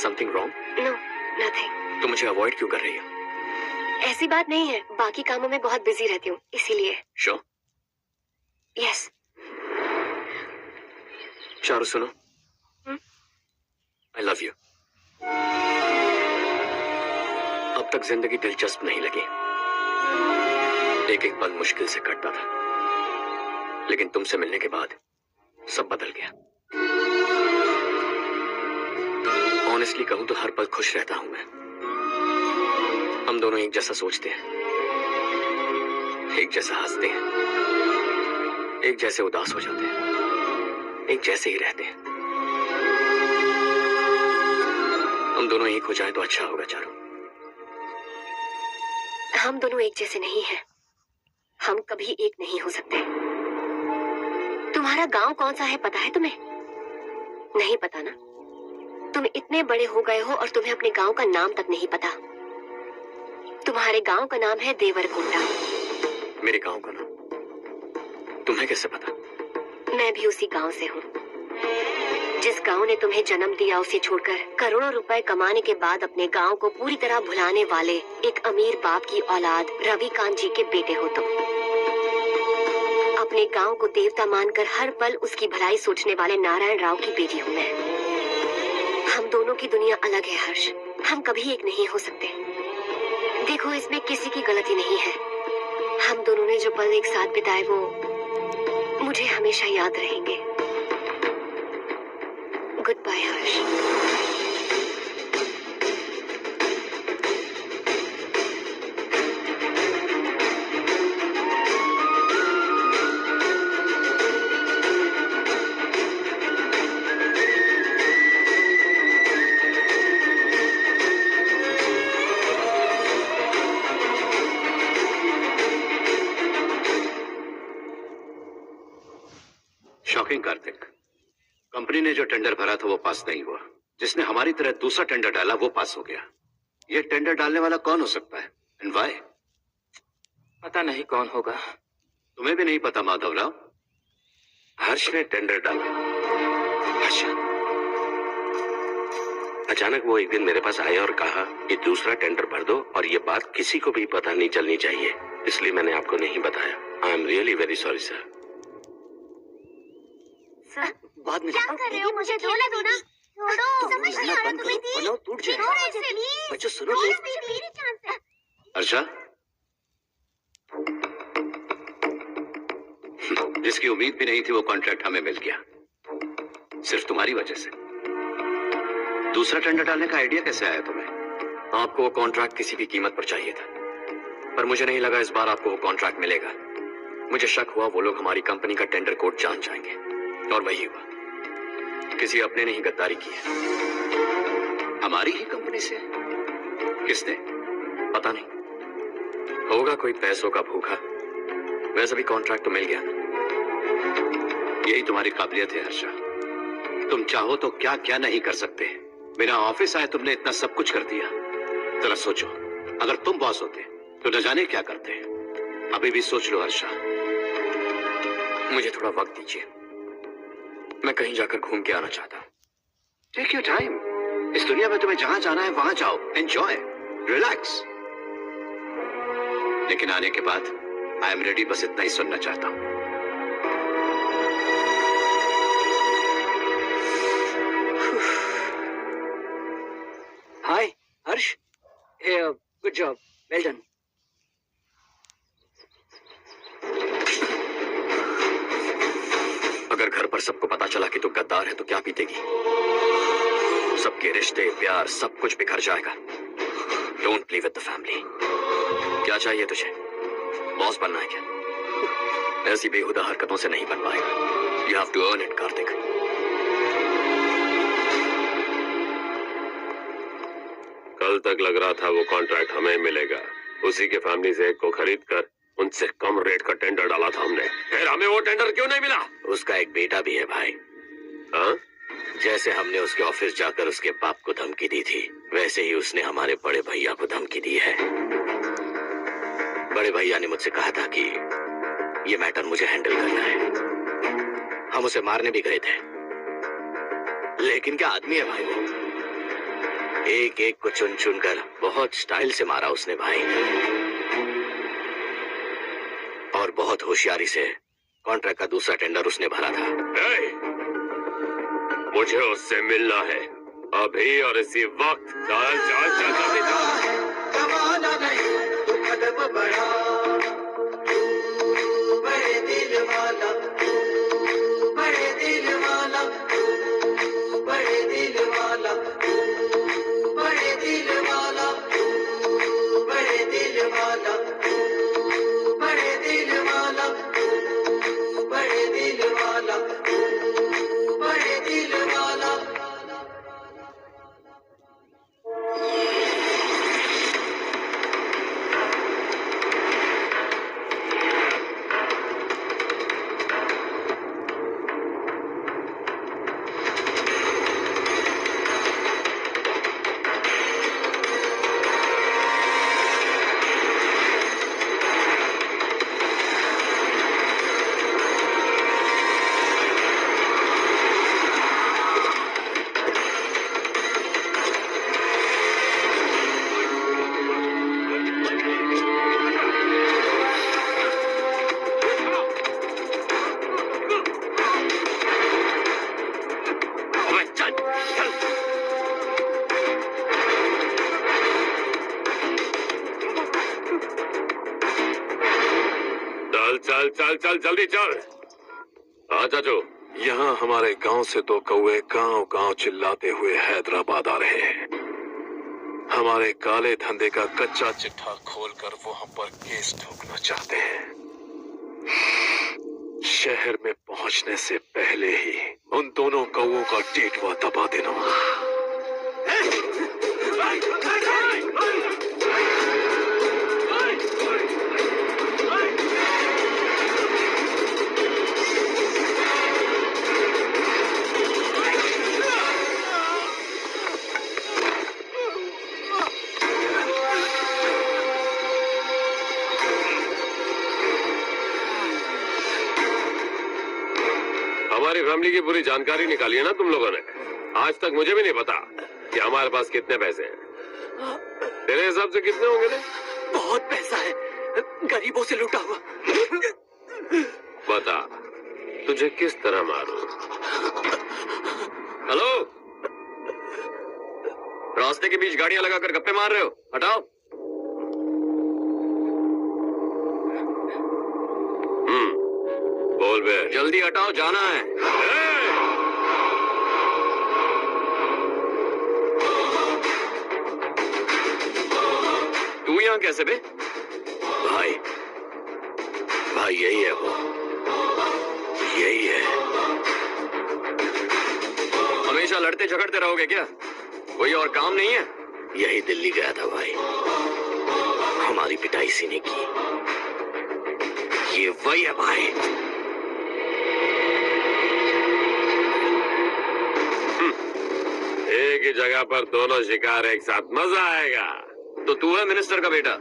Something wrong? No, nothing. तो मुझे अवॉइड क्यों कर रही हो? ऐसी बात नहीं है, बाकी कामों में बहुत बिजी रहती हूँ इसीलिए। श्योर? यस। चारू सुनो, आई लव यू। अब तक जिंदगी दिलचस्प नहीं लगी। एक एक पल मुश्किल से कटता था, लेकिन तुमसे मिलने के बाद सब बदल गया। ऑनेस्टली कहूं तो हर पल खुश रहता हूं मैं। हम दोनों एक जैसा सोचते हैं, एक जैसा हंसते हैं, एक जैसे उदास हो जाते हैं, एक जैसे ही रहते हैं। हम दोनों एक हो जाए तो अच्छा होगा चारू। हम दोनों एक जैसे नहीं हैं। हम कभी एक नहीं हो सकते। तुम्हारा गांव कौन सा है पता है तुम्हें? नहीं पता ना? तुम इतने बड़े हो गए हो और तुम्हें अपने गांव का नाम तक नहीं पता। तुम्हारे गांव का नाम है देवरकोंडा। मेरे गांव का नाम तुम्हें कैसे पता? मैं भी उसी गांव से हूँ। जिस गांव ने तुम्हें जन्म दिया उसे छोड़कर करोड़ों रुपए कमाने के बाद अपने गांव को पूरी तरह भुलाने वाले एक अमीर बाप की औलाद रवि कांत जी के बेटे हो तुम। अपने गांव को देवता मानकर हर पल उसकी भलाई सोचने वाले नारायण राव की बेटी हूँ मैं। हम दोनों की दुनिया अलग है हर्ष। हम कभी एक नहीं हो सकते। देखो इसमें किसी की गलती नहीं है। हम दोनों ने जो पल एक साथ बिताए वो मुझे हमेशा याद रहेंगे। गुड बाय हर्ष। शॉकिंग कार्तिक, कंपनी ने जो टेंडर भरा था वो पास नहीं हुआ। जिसने हमारी तरह दूसरा टेंडर डाला वो पास हो गया। ये टेंडर डालने वाला कौन हो सकता है? And why? पता नहीं कौन होगा। तुम्हें भी नहीं पता माधवराव? हर्ष ने टेंडर डाला। अच्छा। अचानक वो एक दिन मेरे पास आया और कहा कि दूसरा टेंडर भर दो और ये बात किसी को भी पता नहीं चलनी चाहिए, इसलिए मैंने आपको नहीं बताया। I am really very sorry sir. बाद में क्या कर रहे हो? मुझे खेलने दो ना। छोड़ो। समझ नहीं आ रहा तुम्हें बनाओ टूट जाएगा। बच्चों सुनो तो। अर्षा, जिसकी उम्मीद भी नहीं थी वो कॉन्ट्रैक्ट हमें मिल गया। सिर्फ तुम्हारी वजह से। दूसरा टेंडर डालने का आइडिया कैसे आया तुम्हें? आपको वो कॉन्ट्रैक्ट किसी भी कीमत पर चाहिए था, पर मुझे नहीं लगा इस बार आपको वो कॉन्ट्रैक्ट मिलेगा। मुझे शक हुआ वो लोग हमारी कंपनी का टेंडर कोड जान जाएंगे, और वही हुआ। किसी अपने ने ही गद्दारी की है। हमारी ही कंपनी से? किसने? पता नहीं, होगा कोई पैसों का भूखा। वैसे भी कॉन्ट्रैक्ट तो मिल गया ना। यही तुम्हारी काबिलियत है हर्षा। तुम चाहो तो क्या क्या नहीं कर सकते। बिना ऑफिस आए तुमने इतना सब कुछ कर दिया। जरा सोचो, अगर तुम बॉस होते तो न जाने क्या करते। अभी भी सोच लो हर्षा। मुझे थोड़ा वक्त दीजिए, मैं कहीं जाकर घूम के आना चाहता हूँ। Take your time. इस दुनिया में तुम्हें जहां जाना है वहां जाओ, एंजॉय, रिलैक्स। लेकिन आने के बाद आई एम रेडी, बस इतना ही सुनना चाहता हूं। Hi, Harsh. Hey, good job. Well done. अगर घर पर सबको पता चला कि तू गद्दार है तो क्या बीतेगी? सबके रिश्ते, प्यार, सब कुछ बिखर जाएगा। Don't play with the family. क्या चाहिए तुझे? बॉस बनना है क्या? ऐसी बेहुदा हरकतों से नहीं बन पाएगा। You have to earn it, Kartik. कल तक लग रहा था वो कॉन्ट्रैक्ट हमें मिलेगा। उसी के फैमिली से एक को खरीद कर उनसे कम रेट का टेंडर डाला था हमने। फिर हमें वो टेंडर क्यों नहीं मिला? उसका एक बेटा भी है भाई। हाँ? जैसे हमने उसके ऑफिस जाकर उसके बाप को धमकी दी थी, वैसे ही उसने हमारे बड़े भैया को धमकी दी है। बड़े भैया ने मुझसे कहा था कि ये मैटर मुझे हैंडल करना है। हम उसे मारने भी गए थे, लेकिन क्या आदमी है भाई वो। एक एक को चुन चुन कर बहुत स्टाइल से मारा उसने भाई, और बहुत होशियारी से कॉन्ट्रैक्ट का दूसरा टेंडर उसने भरा था। मुझे उससे मिलना है अभी और इसी वक्त। चल चल चल जल्दी चल। जमाना नहीं तू कदम बढ़ा, तू बड़े दिल वाला, तू बड़े दिल वाला, तू बड़े दिल वाला, तू बड़े दिल वाला, तू बड़े दिल वाला, तू बड़े दिल वाला, तू बड़े दिल वाला, तू बड़े दिल वाला। चल चल चल जल्दी चल। हाँ चाचू, यहाँ हमारे गांव से दो कौवे गांव गांव चिल्लाते हुए हैदराबाद आ रहे हैं। हमारे काले धंधे का कच्चा चिट्ठा खोलकर वो हम पर केस ठोकना चाहते हैं। शहर में पहुंचने से पहले ही उन दोनों कौवों का टेटवा दबा देना। हमारी फैमिली की पूरी जानकारी निकाली है ना तुम लोगों ने। आज तक मुझे भी नहीं पता कि हमारे पास कितने पैसे हैं। तेरे हिसाब से कितने होंगे? बहुत पैसा है, गरीबों से लूटा हुआ। बता, तुझे किस तरह मारूं? हेलो, रास्ते के बीच गाड़ियां लगाकर गप्पे मार रहे हो? हटाओ। बोल बे। जल्दी हटाओ, जाना है। यहाँ कैसे बे? भाई भाई यही है वो, यही है। हमेशा लड़ते झगड़ते रहोगे क्या? कोई और काम नहीं है? यही दिल्ली गया था भाई, हमारी पिटाई इसी ने की। ये वही है भाई। एक ही जगह पर दोनों शिकार एक साथ, मजा आएगा। तो तू है मिनिस्टर का बेटा?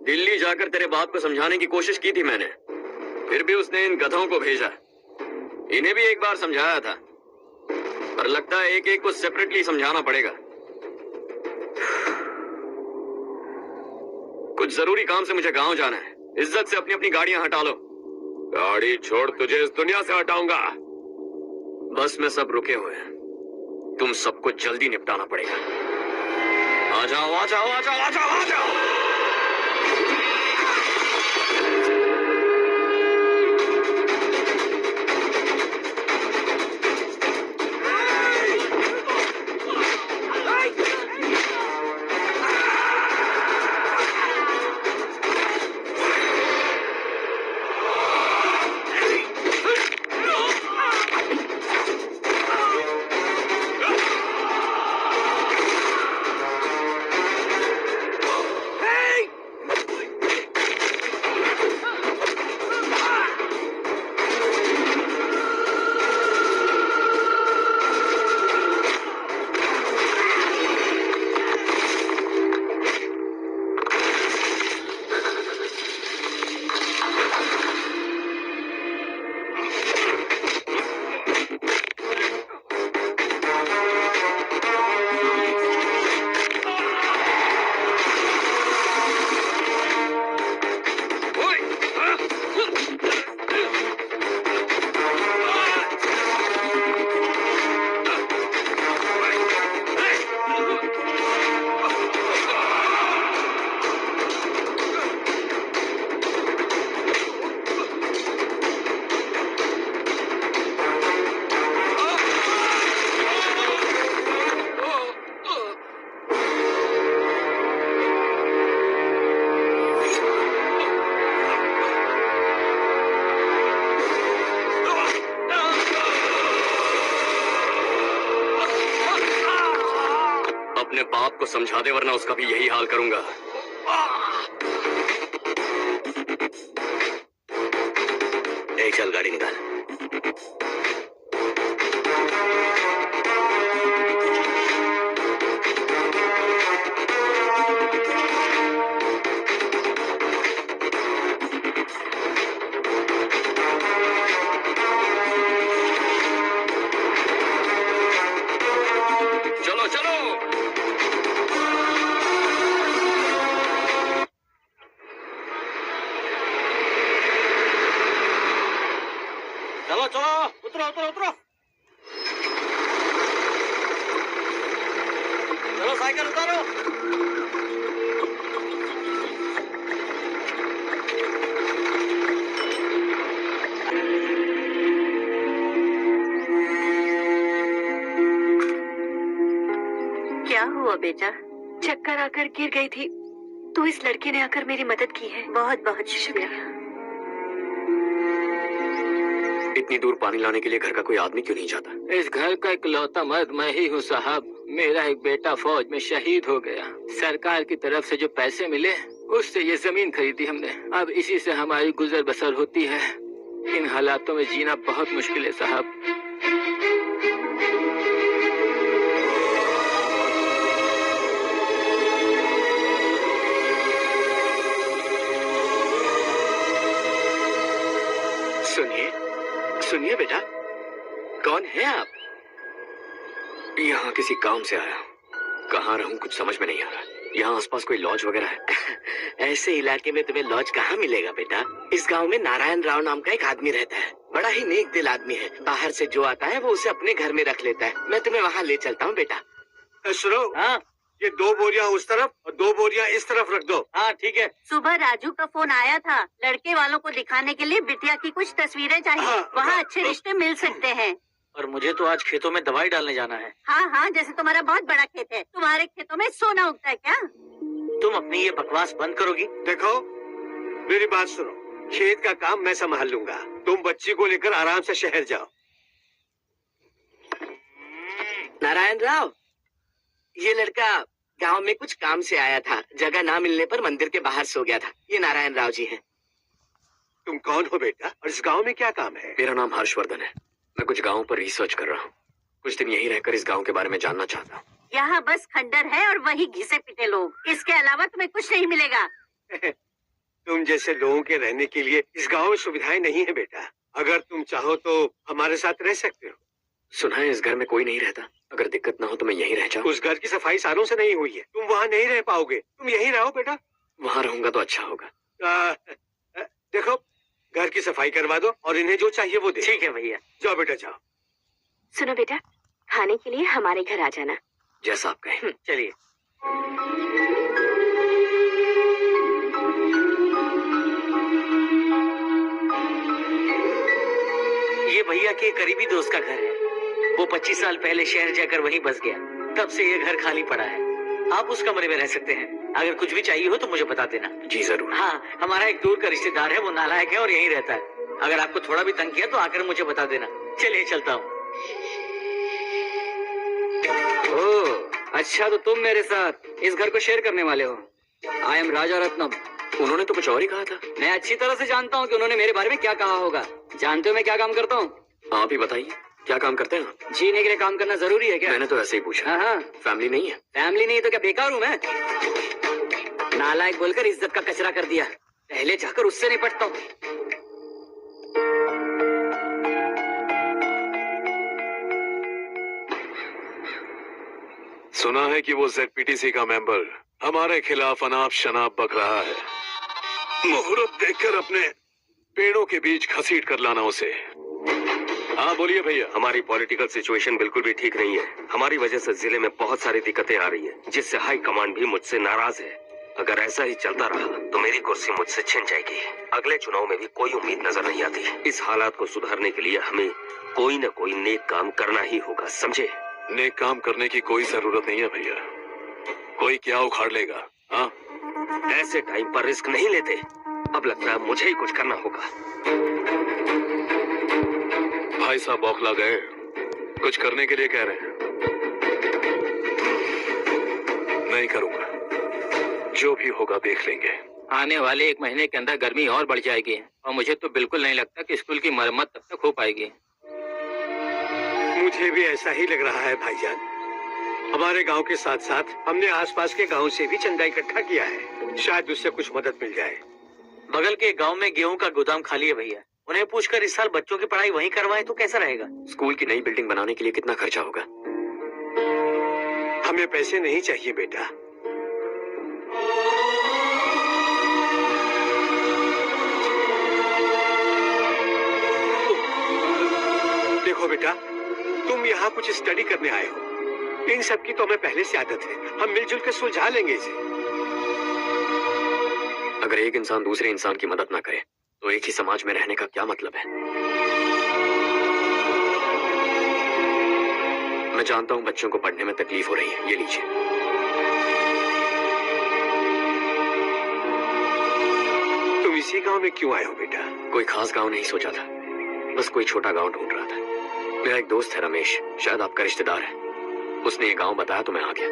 दिल्ली जाकर तेरे बाप को समझाने की कोशिश की थी मैंने, फिर भी उसने इन गधों को भेजा। इन्हें भी एक बार समझाया था, पर लगता है एक एक को सेपरेटली समझाना पड़ेगा। कुछ जरूरी काम से मुझे गांव जाना है। इज्जत से अपनी अपनी गाड़ियां हटा लो। गाड़ी छोड़, तुझे इस दुनिया से हटाऊंगा। बस में सब रुके हुए हैं, तुम सबको जल्दी निपटाना पड़ेगा। आ जाओ आ जाओ आ जाओ आ जाओ आ जाओ। अपने बाप को समझा दे, वरना उसका भी यही हाल करूंगा। चल गाड़ी निकाल। चलो चलो। चलो चलो, उतरो उतरो उतरो। चलो साइकिल उतारो। क्या हुआ बेटा? चक्कर आकर गिर गई थी, तो इस लड़के ने आकर मेरी मदद की है। बहुत बहुत शुक्रिया। इतनी दूर पानी लाने के लिए घर का कोई आदमी क्यों नहीं जाता? इस घर का इकलौता मर्द मैं ही हूँ साहब। मेरा एक बेटा फौज में शहीद हो गया। सरकार की तरफ से जो पैसे मिले उससे ये जमीन खरीदी हमने। अब इसी से हमारी गुजर बसर होती है। इन हालातों में जीना बहुत मुश्किल है साहब। सुनिए सुनिए बेटा, कौन है आप? यहाँ किसी काम से आया। कहाँ रहूं कुछ समझ में नहीं आ रहा। यहाँ आसपास कोई लॉज वगैरह है? ऐसे इलाके में तुम्हें लॉज कहाँ मिलेगा बेटा? इस गांव में नारायण राव नाम का एक आदमी रहता है। बड़ा ही नेक दिल आदमी है। बाहर से जो आता है वो उसे अपने घर में रख लेता है। मैं तुम्हें वहाँ ले चलता हूँ बेटा। सुनो, हाँ ये 2 बोरियां उस तरफ और 2 बोरियां इस तरफ रख दो। हाँ ठीक है। सुबह राजू का फोन आया था। लड़के वालों को दिखाने के लिए बिटिया की कुछ तस्वीरें चाहिए। वहाँ अच्छे रिश्ते मिल सकते हैं। और मुझे तो आज खेतों में दवाई डालने जाना है। हाँ हाँ, जैसे तुम्हारा बहुत बड़ा खेत है। तुम्हारे खेतों में सोना उगता है क्या? तुम अपनी ये बकवास बंद करोगी? देखो मेरी बात सुनो, खेत का काम मैं संभाल लूंगा, तुम बच्ची को लेकर आराम से शहर जाओ। नारायण राव, ये लड़का गांव में कुछ काम से आया था, जगह ना मिलने पर मंदिर के बाहर सो गया था। ये नारायण राव जी हैं। तुम कौन हो बेटा और इस गांव में क्या काम है? मेरा नाम हर्षवर्धन है। मैं कुछ गाँव पर रिसर्च कर रहा हूँ। कुछ दिन यहीं रहकर इस गांव के बारे में जानना चाहता हूँ। यहाँ बस खंडर है और वही घिसे पिटे लोग, इसके अलावा तुम्हें कुछ नहीं मिलेगा। तुम जैसे लोगों के रहने के लिए इस गांव में सुविधाएं नहीं है बेटा। अगर तुम चाहो तो हमारे साथ रह सकते हो। सुना है इस घर में कोई नहीं रहता। अगर दिक्कत ना हो तो मैं यहीं रह जाऊँ। उस घर की सफाई सालों से नहीं हुई है, तुम वहाँ नहीं रह पाओगे। तुम यहीं रहो बेटा। वहाँ रहूंगा तो अच्छा होगा। देखो घर की सफाई करवा दो और इन्हें जो चाहिए वो दे। ठीक है भैया। जाओ बेटा जाओ। सुनो बेटा, खाने के लिए हमारे घर आ जाना। जैसा आप कहें। चलिए। ये भैया के करीबी दोस्त का घर है। वो 25 साल पहले शहर जाकर वहीं बस गया, तब से ये घर खाली पड़ा है। आप उस कमरे में रह सकते हैं। अगर कुछ भी चाहिए हो तो मुझे बता देना। जी जरूर। हाँ, हमारा एक दूर का रिश्तेदार है, वो नालायक है और यहीं रहता है। अगर आपको थोड़ा भी तंग किया तो आकर मुझे बता देना। चलिए चलता हूँ। ओह, अच्छा तो तुम मेरे साथ इस घर को शेयर करने वाले हो। आई एम राजा रत्नम। उन्होंने तो कुछ और ही कहा था। मैं अच्छी तरह से जानता हूँ कि उन्होंने मेरे बारे में क्या कहा होगा। जानते हो मैं क्या काम करता हूँ? आप ही बताइए, क्या काम करते हैं आप? जीने के लिए काम करना जरूरी है क्या? मैंने तो ऐसे ही पूछा। हाँ। फैमिली नहीं है? फैमिली नहीं है तो क्या बेकार हूँ मैं? नालायक बोलकर इज्जत का कचरा कर दिया। पहले जाकर उससे निपटता हूँ। सुना है कि वो ZPTC का मेंबर हमारे खिलाफ अनाप शनाप बक रहा है। मुहूर्त देखकर अपने पेड़ों के बीच घसीट कर लाना उसे। हाँ बोलिए भैया। हमारी पॉलिटिकल सिचुएशन बिल्कुल भी ठीक नहीं है। हमारी वजह से जिले में बहुत सारी दिक्कतें आ रही है, जिससे हाई कमांड भी मुझसे नाराज है। अगर ऐसा ही चलता रहा तो मेरी कुर्सी मुझसे छिन जाएगी। अगले चुनाव में भी कोई उम्मीद नजर नहीं आती। इस हालात को सुधारने के लिए हमें कोई न कोई नेक काम करना ही होगा, समझे? नेक काम करने की कोई जरूरत नहीं है भैया। कोई क्या उखाड़ लेगा? हाँ, ऐसे टाइम पर रिस्क नहीं लेते। अब लगता है मुझे ही कुछ करना होगा। भाई साहब बौखला गए, कुछ करने के लिए कह रहे हैं। नहीं करूंगा, जो भी होगा देख लेंगे। आने वाले 1 महीने के अंदर गर्मी और बढ़ जाएगी और मुझे तो बिल्कुल नहीं लगता कि स्कूल की मरम्मत तब तक हो पाएगी। मुझे भी ऐसा ही लग रहा है भाईजान। हमारे गांव के साथ साथ हमने आसपास के गांव से भी चंदा इकट्ठा किया है, शायद उससे कुछ मदद मिल जाए। बगल के गांव में गेहूं का गोदाम खाली है भैया। उन्हें पूछकर इस साल बच्चों की पढ़ाई वहीं करवाएं तो कैसा रहेगा? स्कूल की नई बिल्डिंग बनाने के लिए कितना खर्चा होगा? हमें पैसे नहीं चाहिए बेटा। देखो बेटा, तुम यहाँ कुछ स्टडी करने आए हो। इन सब की तो हमें पहले से आदत है। हम मिलजुल कर सुलझा लेंगे इसे। अगर एक इंसान दूसरे इंसान की मदद ना करे तो एक ही समाज में रहने का क्या मतलब है? मैं जानता हूँ बच्चों को पढ़ने में तकलीफ हो रही है, ये लीजिए। तुम इसी गांव में क्यों आए हो बेटा? कोई खास गांव नहीं सोचा था, बस कोई छोटा गांव ढूंढ रहा था। मेरा एक दोस्त है रमेश, शायद आपका रिश्तेदार है। उसने ये गांव बताया तो मैं आ गया।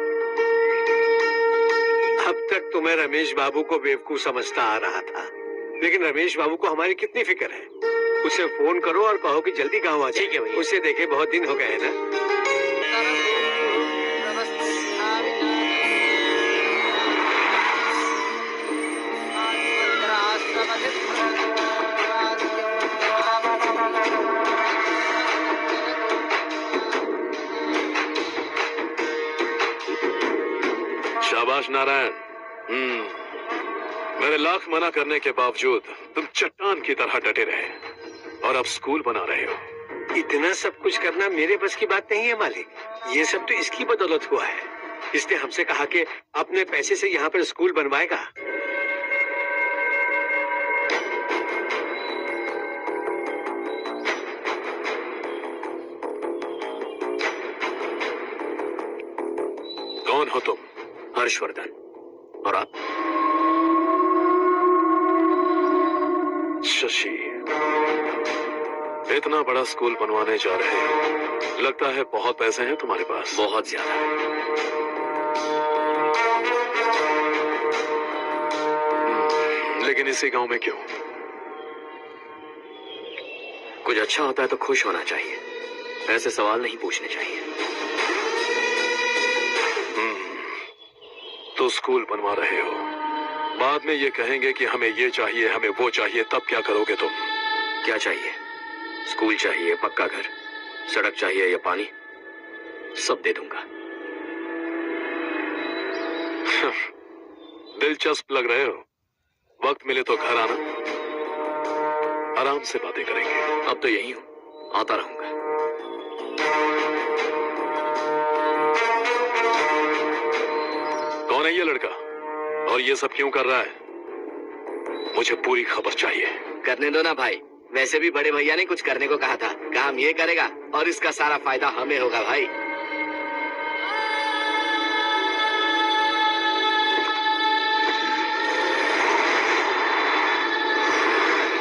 अब तक तो मैं रमेश बाबू को बेवकूफ समझता आ रहा था, लेकिन रमेश बाबू को हमारी कितनी फिक्र है। उसे फोन करो और कहो कि जल्दी गांव आ जाए। ठीक है भैया। उसे देखे बहुत दिन हो गए हैं ना। शाबाश नारायण। मेरे लाख मना करने के बावजूद तुम चट्टान की तरह डटे रहे और अब स्कूल बना रहे हो। इतना सब कुछ करना मेरे बस की बात नहीं है मालिक। ये सब तो इसकी बदौलत हुआ है। इसने हमसे कहा कि अपने पैसे से यहाँ पर स्कूल बनवाएगा। कौन हो तुम? हर्षवर्धन। और आप? शशि, इतना बड़ा स्कूल बनवाने जा रहे हो, लगता है बहुत पैसे हैं तुम्हारे पास। बहुत ज्यादा। लेकिन इसी गांव में क्यों? कुछ अच्छा होता है तो खुश होना चाहिए, ऐसे सवाल नहीं पूछने चाहिए। तो स्कूल बनवा रहे हो, बाद में ये कहेंगे कि हमें ये चाहिए, हमें वो चाहिए, तब क्या करोगे तुम? क्या चाहिए? स्कूल चाहिए, पक्का घर, सड़क चाहिए या पानी, सब दे दूंगा। दिलचस्प लग रहे हो। वक्त मिले तो घर आना, आराम से बातें करेंगे। अब तो यही हूं, आता रहूंगा। कौन है ये लड़का और ये सब क्यों कर रहा है? मुझे पूरी खबर चाहिए। करने दो ना भाई, वैसे भी बड़े भैया ने कुछ करने को कहा था, काम ये करेगा और इसका सारा फायदा हमें होगा भाई।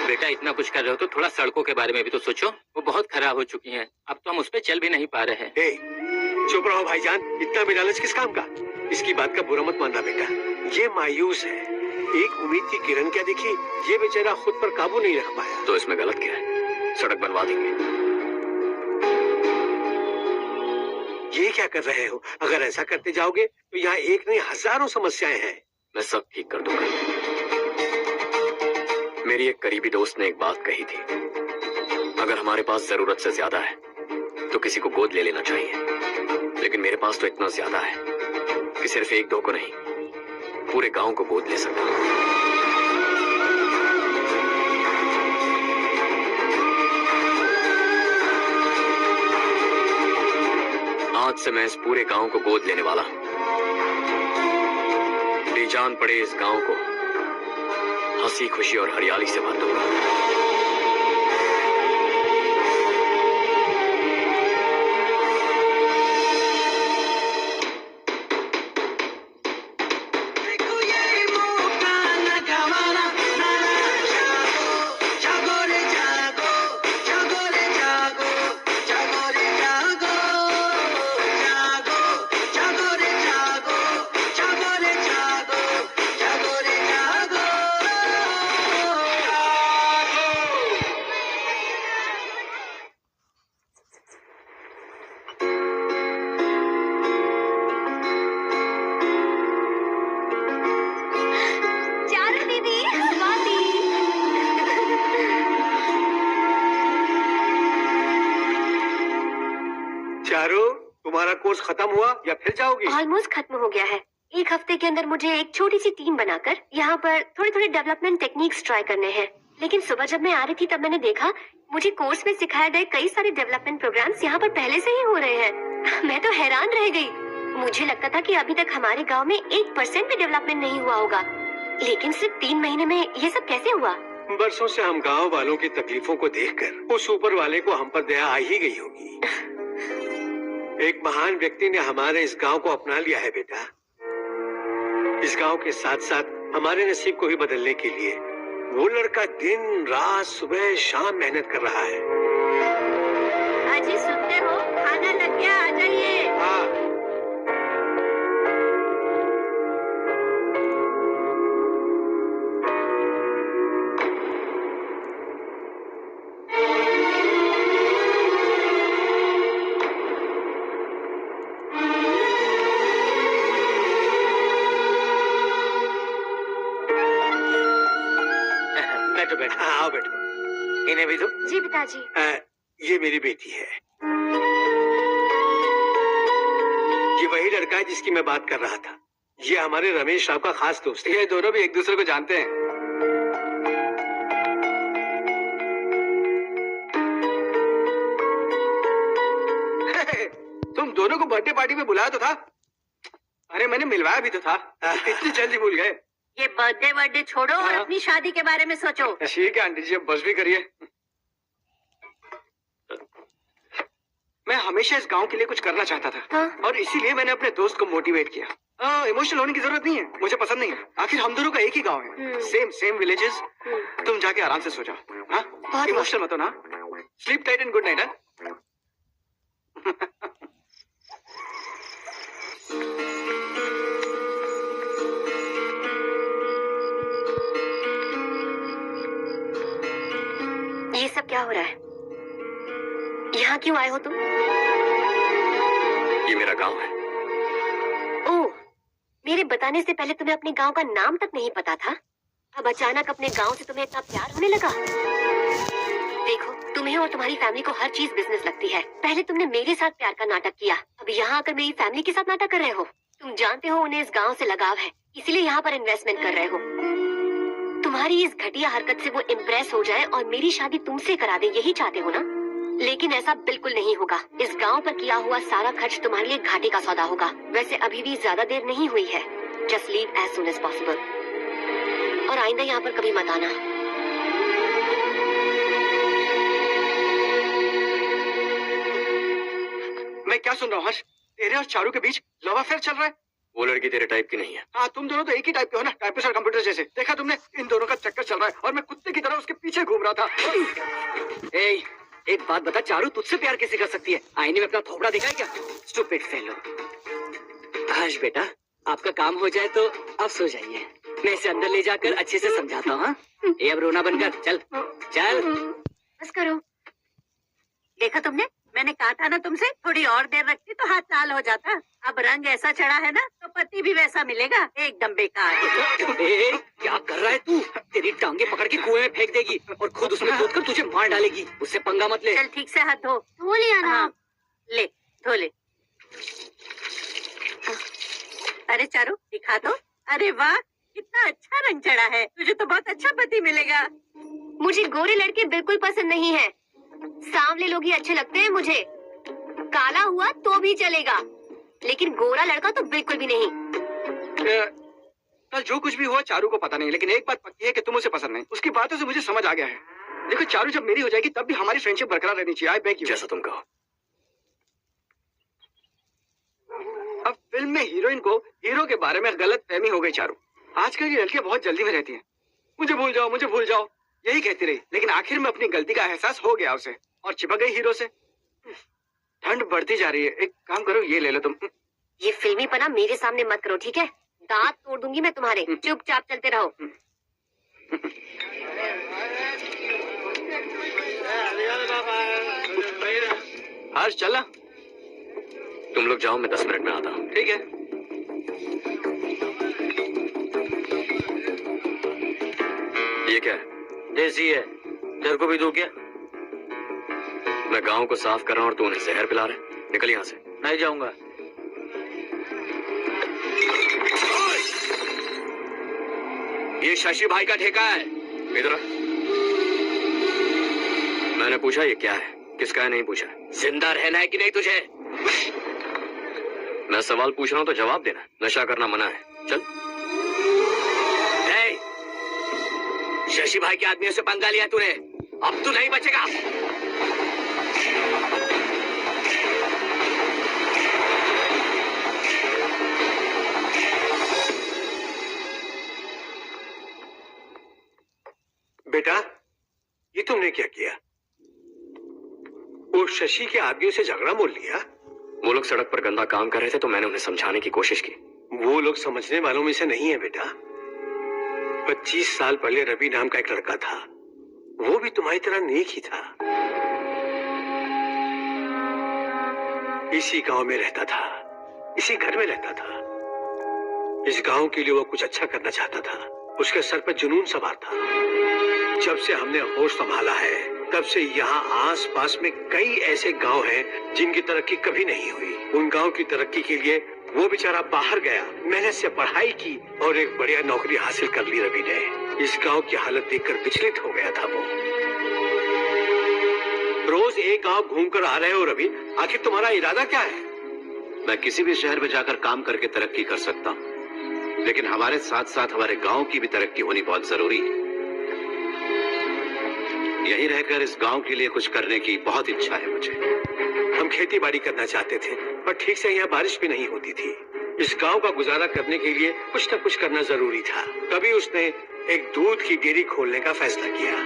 बेटा इतना कुछ कर रहे हो तो थोड़ा सड़कों के बारे में भी तो सोचो, वो बहुत खराब हो चुकी हैं। अब तो हम उस पे चल भी नहीं पा रहे हैं। हे, चुप रहो भाईजान, इतना भी लालच किस काम का? इसकी बात का बुरा मत मानना बेटा, ये मायूस है। एक उम्मीद की किरण क्या दिखी, ये बेचारा खुद पर काबू नहीं रख पाया। तो इसमें गलत क्या है? सड़क बनवा देंगे। ये क्या कर रहे हो? अगर ऐसा करते जाओगे तो यहाँ एक नहीं हजारों समस्याएं हैं। मैं सब ठीक कर दूंगा। मेरी एक करीबी दोस्त ने एक बात कही थी, अगर हमारे पास जरूरत से ज्यादा है तो किसी को गोद ले लेना चाहिए। लेकिन मेरे पास तो इतना ज्यादा है कि सिर्फ एक दो को नहीं, पूरे गांव को गोद ले सकता हूं। आज से मैं इस पूरे गांव को गोद लेने वाला हूं। बेजान पड़े इस गांव को हंसी खुशी और हरियाली से भर दूंगा। तुम्हारा कोर्स खत्म हुआ या फिर जाओगी? ऑलमोस्ट खत्म हो गया है। एक हफ्ते के अंदर मुझे एक छोटी सी टीम बनाकर यहाँ पर थोड़ी थोड़ी डेवलपमेंट टेक्निक्स ट्राई करने हैं। लेकिन सुबह जब मैं आ रही थी तब मैंने देखा मुझे कोर्स में सिखाए गए कई सारे डेवलपमेंट प्रोग्राम्स यहाँ पर पहले से ही हो रहे हैं। मैं तो हैरान रह गई। मुझे लगता था कि अभी तक हमारे गाँव में 1% भी डेवलपमेंट नहीं हुआ होगा, लेकिन सिर्फ 3 महीने में ये सब कैसे हुआ? बरसों से हम गांव वालों की तकलीफों को देखकर उस ऊपर वाले को हम पर दया आ ही गई होगी। एक महान व्यक्ति ने हमारे इस गांव को अपना लिया है बेटा। इस गांव के साथ साथ हमारे नसीब को भी बदलने के लिए वो लड़का दिन रात सुबह शाम मेहनत कर रहा है। अजी सुनते हो, खाना लग गया, आ जाइए। हाँ। आओ बैठो। इन्हें भी दो। जी पिताजी। ये मेरी बेटी है। ये वही लड़का है जिसकी मैं बात कर रहा था। ये हमारे रमेश साहब का खास दोस्त है। ये दोनों भी एक दूसरे को जानते हैं। तुम दोनों को बर्थडे पार्टी में बुलाया तो था? अरे मैंने मिलवाया भी तो था। इतनी जल्दी भूल गए? ये बर्थडे छोड़ो और अपनी शादी के बारे में सोचो। ठीक है आंटी जी, अब बस भी करिए। मैं हमेशा इस गांव के लिए कुछ करना चाहता था। और इसीलिए मैंने अपने दोस्त को मोटिवेट किया। इमोशनल होने की जरूरत नहीं है, मुझे पसंद नहीं है। आखिर हम दोनों का एक ही गांव है, सेम विलेजेस। तुम जाके आराम से सो जाओ। हाँ, इमोशनल मत हो ना। Sleep tight and good night. ये सब क्या हो रहा है? यहाँ क्यों आए हो तुम? ये मेरा गांव है। ओह, मेरे बताने से पहले तुम्हें अपने गांव का नाम तक नहीं पता था? अब अचानक अपने गांव से तुम्हें इतना प्यार होने लगा? देखो, तुम्हें और तुम्हारी फैमिली को हर चीज बिजनेस लगती है। पहले तुमने मेरे साथ प्यार का नाटक किया, अब यहाँ आकर मेरी फैमिली के साथ नाटक कर रहे हो। तुम जानते हो उन्हें इस गांव से लगाव है, इसीलिए यहाँ पर इन्वेस्टमेंट कर रहे हो। तुम्हारी इस घटिया हरकत से वो इम्प्रेस हो जाए और मेरी शादी तुमसे करा दे, यही चाहते हो ना? लेकिन ऐसा बिल्कुल नहीं होगा। इस गांव पर किया हुआ सारा खर्च तुम्हारे लिए घाटे का सौदा होगा। वैसे अभी भी ज्यादा देर नहीं हुई है। Just leave as soon as possible और आइंदा यहाँ पर कभी मत आना। मैं क्या सुन रहा हूँ हर्ष? तेरे और चारू के बीच लव अफेयर चल रहा है? वो लड़की तेरे टाइप की नहीं है। हाँ, तुम दोनों तो एक ही टाइप के हो ना, टाइपिस्ट और कंप्यूटर जैसे। देखा तुमने, इन दोनों का चक्कर चल रहा है और मैं कुत्ते की तरह उसके पीछे घूम रहा था। एक बात बता, चारू तुझसे प्यार कैसे कर सकती है? आईने में अपना थोपड़ा दिखाए क्या? Stupid fellow. हर्ष बेटा, आपका काम हो जाए तो अब सो जाइए। मैं इसे अंदर ले जाकर अच्छे से समझाता हूँ। ये अब रोना बनकर चल चल। बस करो। देखा तुमने, मैंने कहा था ना तुमसे, थोड़ी और देर रखती तो हाथ लाल हो जाता। अब रंग ऐसा चढ़ा है ना तो पति भी वैसा मिलेगा। एकदम बेकार। क्या कर रहा है तू? तेरी टांगे पकड़ के कुएं में फेंक देगी और खुद उसमें कूद कर तुझे मार डालेगी। उससे पंगा मत ले। चल ठीक से हाथ धो। धो लिया ना? हाँ, ले धो ले। अरे चारू दिखा दो। अरे वाह, कितना अच्छा रंग चढ़ा है। तुझे तो बहुत अच्छा पति मिलेगा। मुझे गोरे लड़के बिल्कुल पसंद नहीं है। सांवले लोग ही अच्छे लगते हैं मुझे। काला हुआ तो भी चलेगा, लेकिन गोरा लड़का तो बिल्कुल भी नहीं। कल जो कुछ भी हुआ चारू को पता नहीं, लेकिन एक बात पक्की है कि तुम उसे पसंद नहीं। उसकी बातों से मुझे समझ आ गया है। देखो चारू जब मेरी हो जाएगी तब भी हमारी फ्रेंडशिप बरकरार रहनी चाहिए। I beg you. जैसा तुम कहो। अब फिल्म में हीरोइन को हीरो के बारे में गलत फहमी हो गई चारू। आजकल की लड़कियां बहुत जल्दी में रहती हैं। मुझे भूल जाओ, मुझे भूल जाओ, यही कहती रही, लेकिन आखिर में अपनी गलती का एहसास हो गया उसे और चिपक गई हीरो से। ठंड बढ़ती जा रही है, एक काम करो, ये ले लो तुम। ये फिल्मी पना मेरे सामने मत करो, ठीक है? दांत तोड़ दूंगी मैं तुम्हारे। चुपचाप चलते रहो। हर्ष चला। तुम लोग जाओ, मैं 10 मिनट में आता हूँ। ठीक है। ये क्या है? देसी है। तेरे को भी दूं क्या? मैं गांव को साफ कर रहा हूँ और तू उन्हें जहर पिला रहा है। निकल यहाँ से। नहीं जाऊंगा। ये शशि भाई का ठेका है। इधर आ। मैंने पूछा ये क्या है, किसका है नहीं पूछा। जिंदा रहना है कि नहीं तुझे? मैं सवाल पूछ रहा हूँ तो जवाब देना। नशा करना मना है। चल। शशि भाई के आदमियों से पंगा लिया तूने, अब तू नहीं बचेगा। बेटा, ये तुमने क्या किया? वो शशि के आदमियों से झगड़ा मोल लिया? वो लोग सड़क पर गंदा काम कर रहे थे तो मैंने उन्हें समझाने की कोशिश की। वो लोग समझने वालों में से नहीं है बेटा। 25 साल पहले रवि नाम का एक लड़का था, वो भी तुम्हारी तरह नेक ही था। इसी गांव में रहता था, इसी घर में रहता था। इस गांव के लिए वो कुछ अच्छा करना चाहता था। उसके सर पर जुनून सवार था। जब से हमने होश संभाला है तब से यहाँ आस पास में कई ऐसे गांव हैं जिनकी तरक्की कभी नहीं हुई। उन गांव की तरक्की के लिए वो बेचारा बाहर गया, मेहनत से पढ़ाई की और एक बढ़िया नौकरी हासिल कर ली रवि ने। इस गांव की हालत देखकर विचलित हो गया था वो। रोज एक गांव घूमकर आ रहे हो रवि, आखिर तुम्हारा इरादा क्या है? मैं किसी भी शहर में जाकर काम करके तरक्की कर सकता हूँ, लेकिन हमारे साथ साथ हमारे गांव की भी तरक्की होनी बहुत जरूरी है। यहीं रहकर इस गांव के लिए कुछ करने की बहुत इच्छा है मुझे। हम खेती बाड़ी करना चाहते थे, पर ठीक से यहाँ बारिश भी नहीं होती थी। इस गांव का गुजारा करने के लिए कुछ न कुछ करना जरूरी था। तभी उसने एक दूध की डेयरी खोलने का फैसला किया।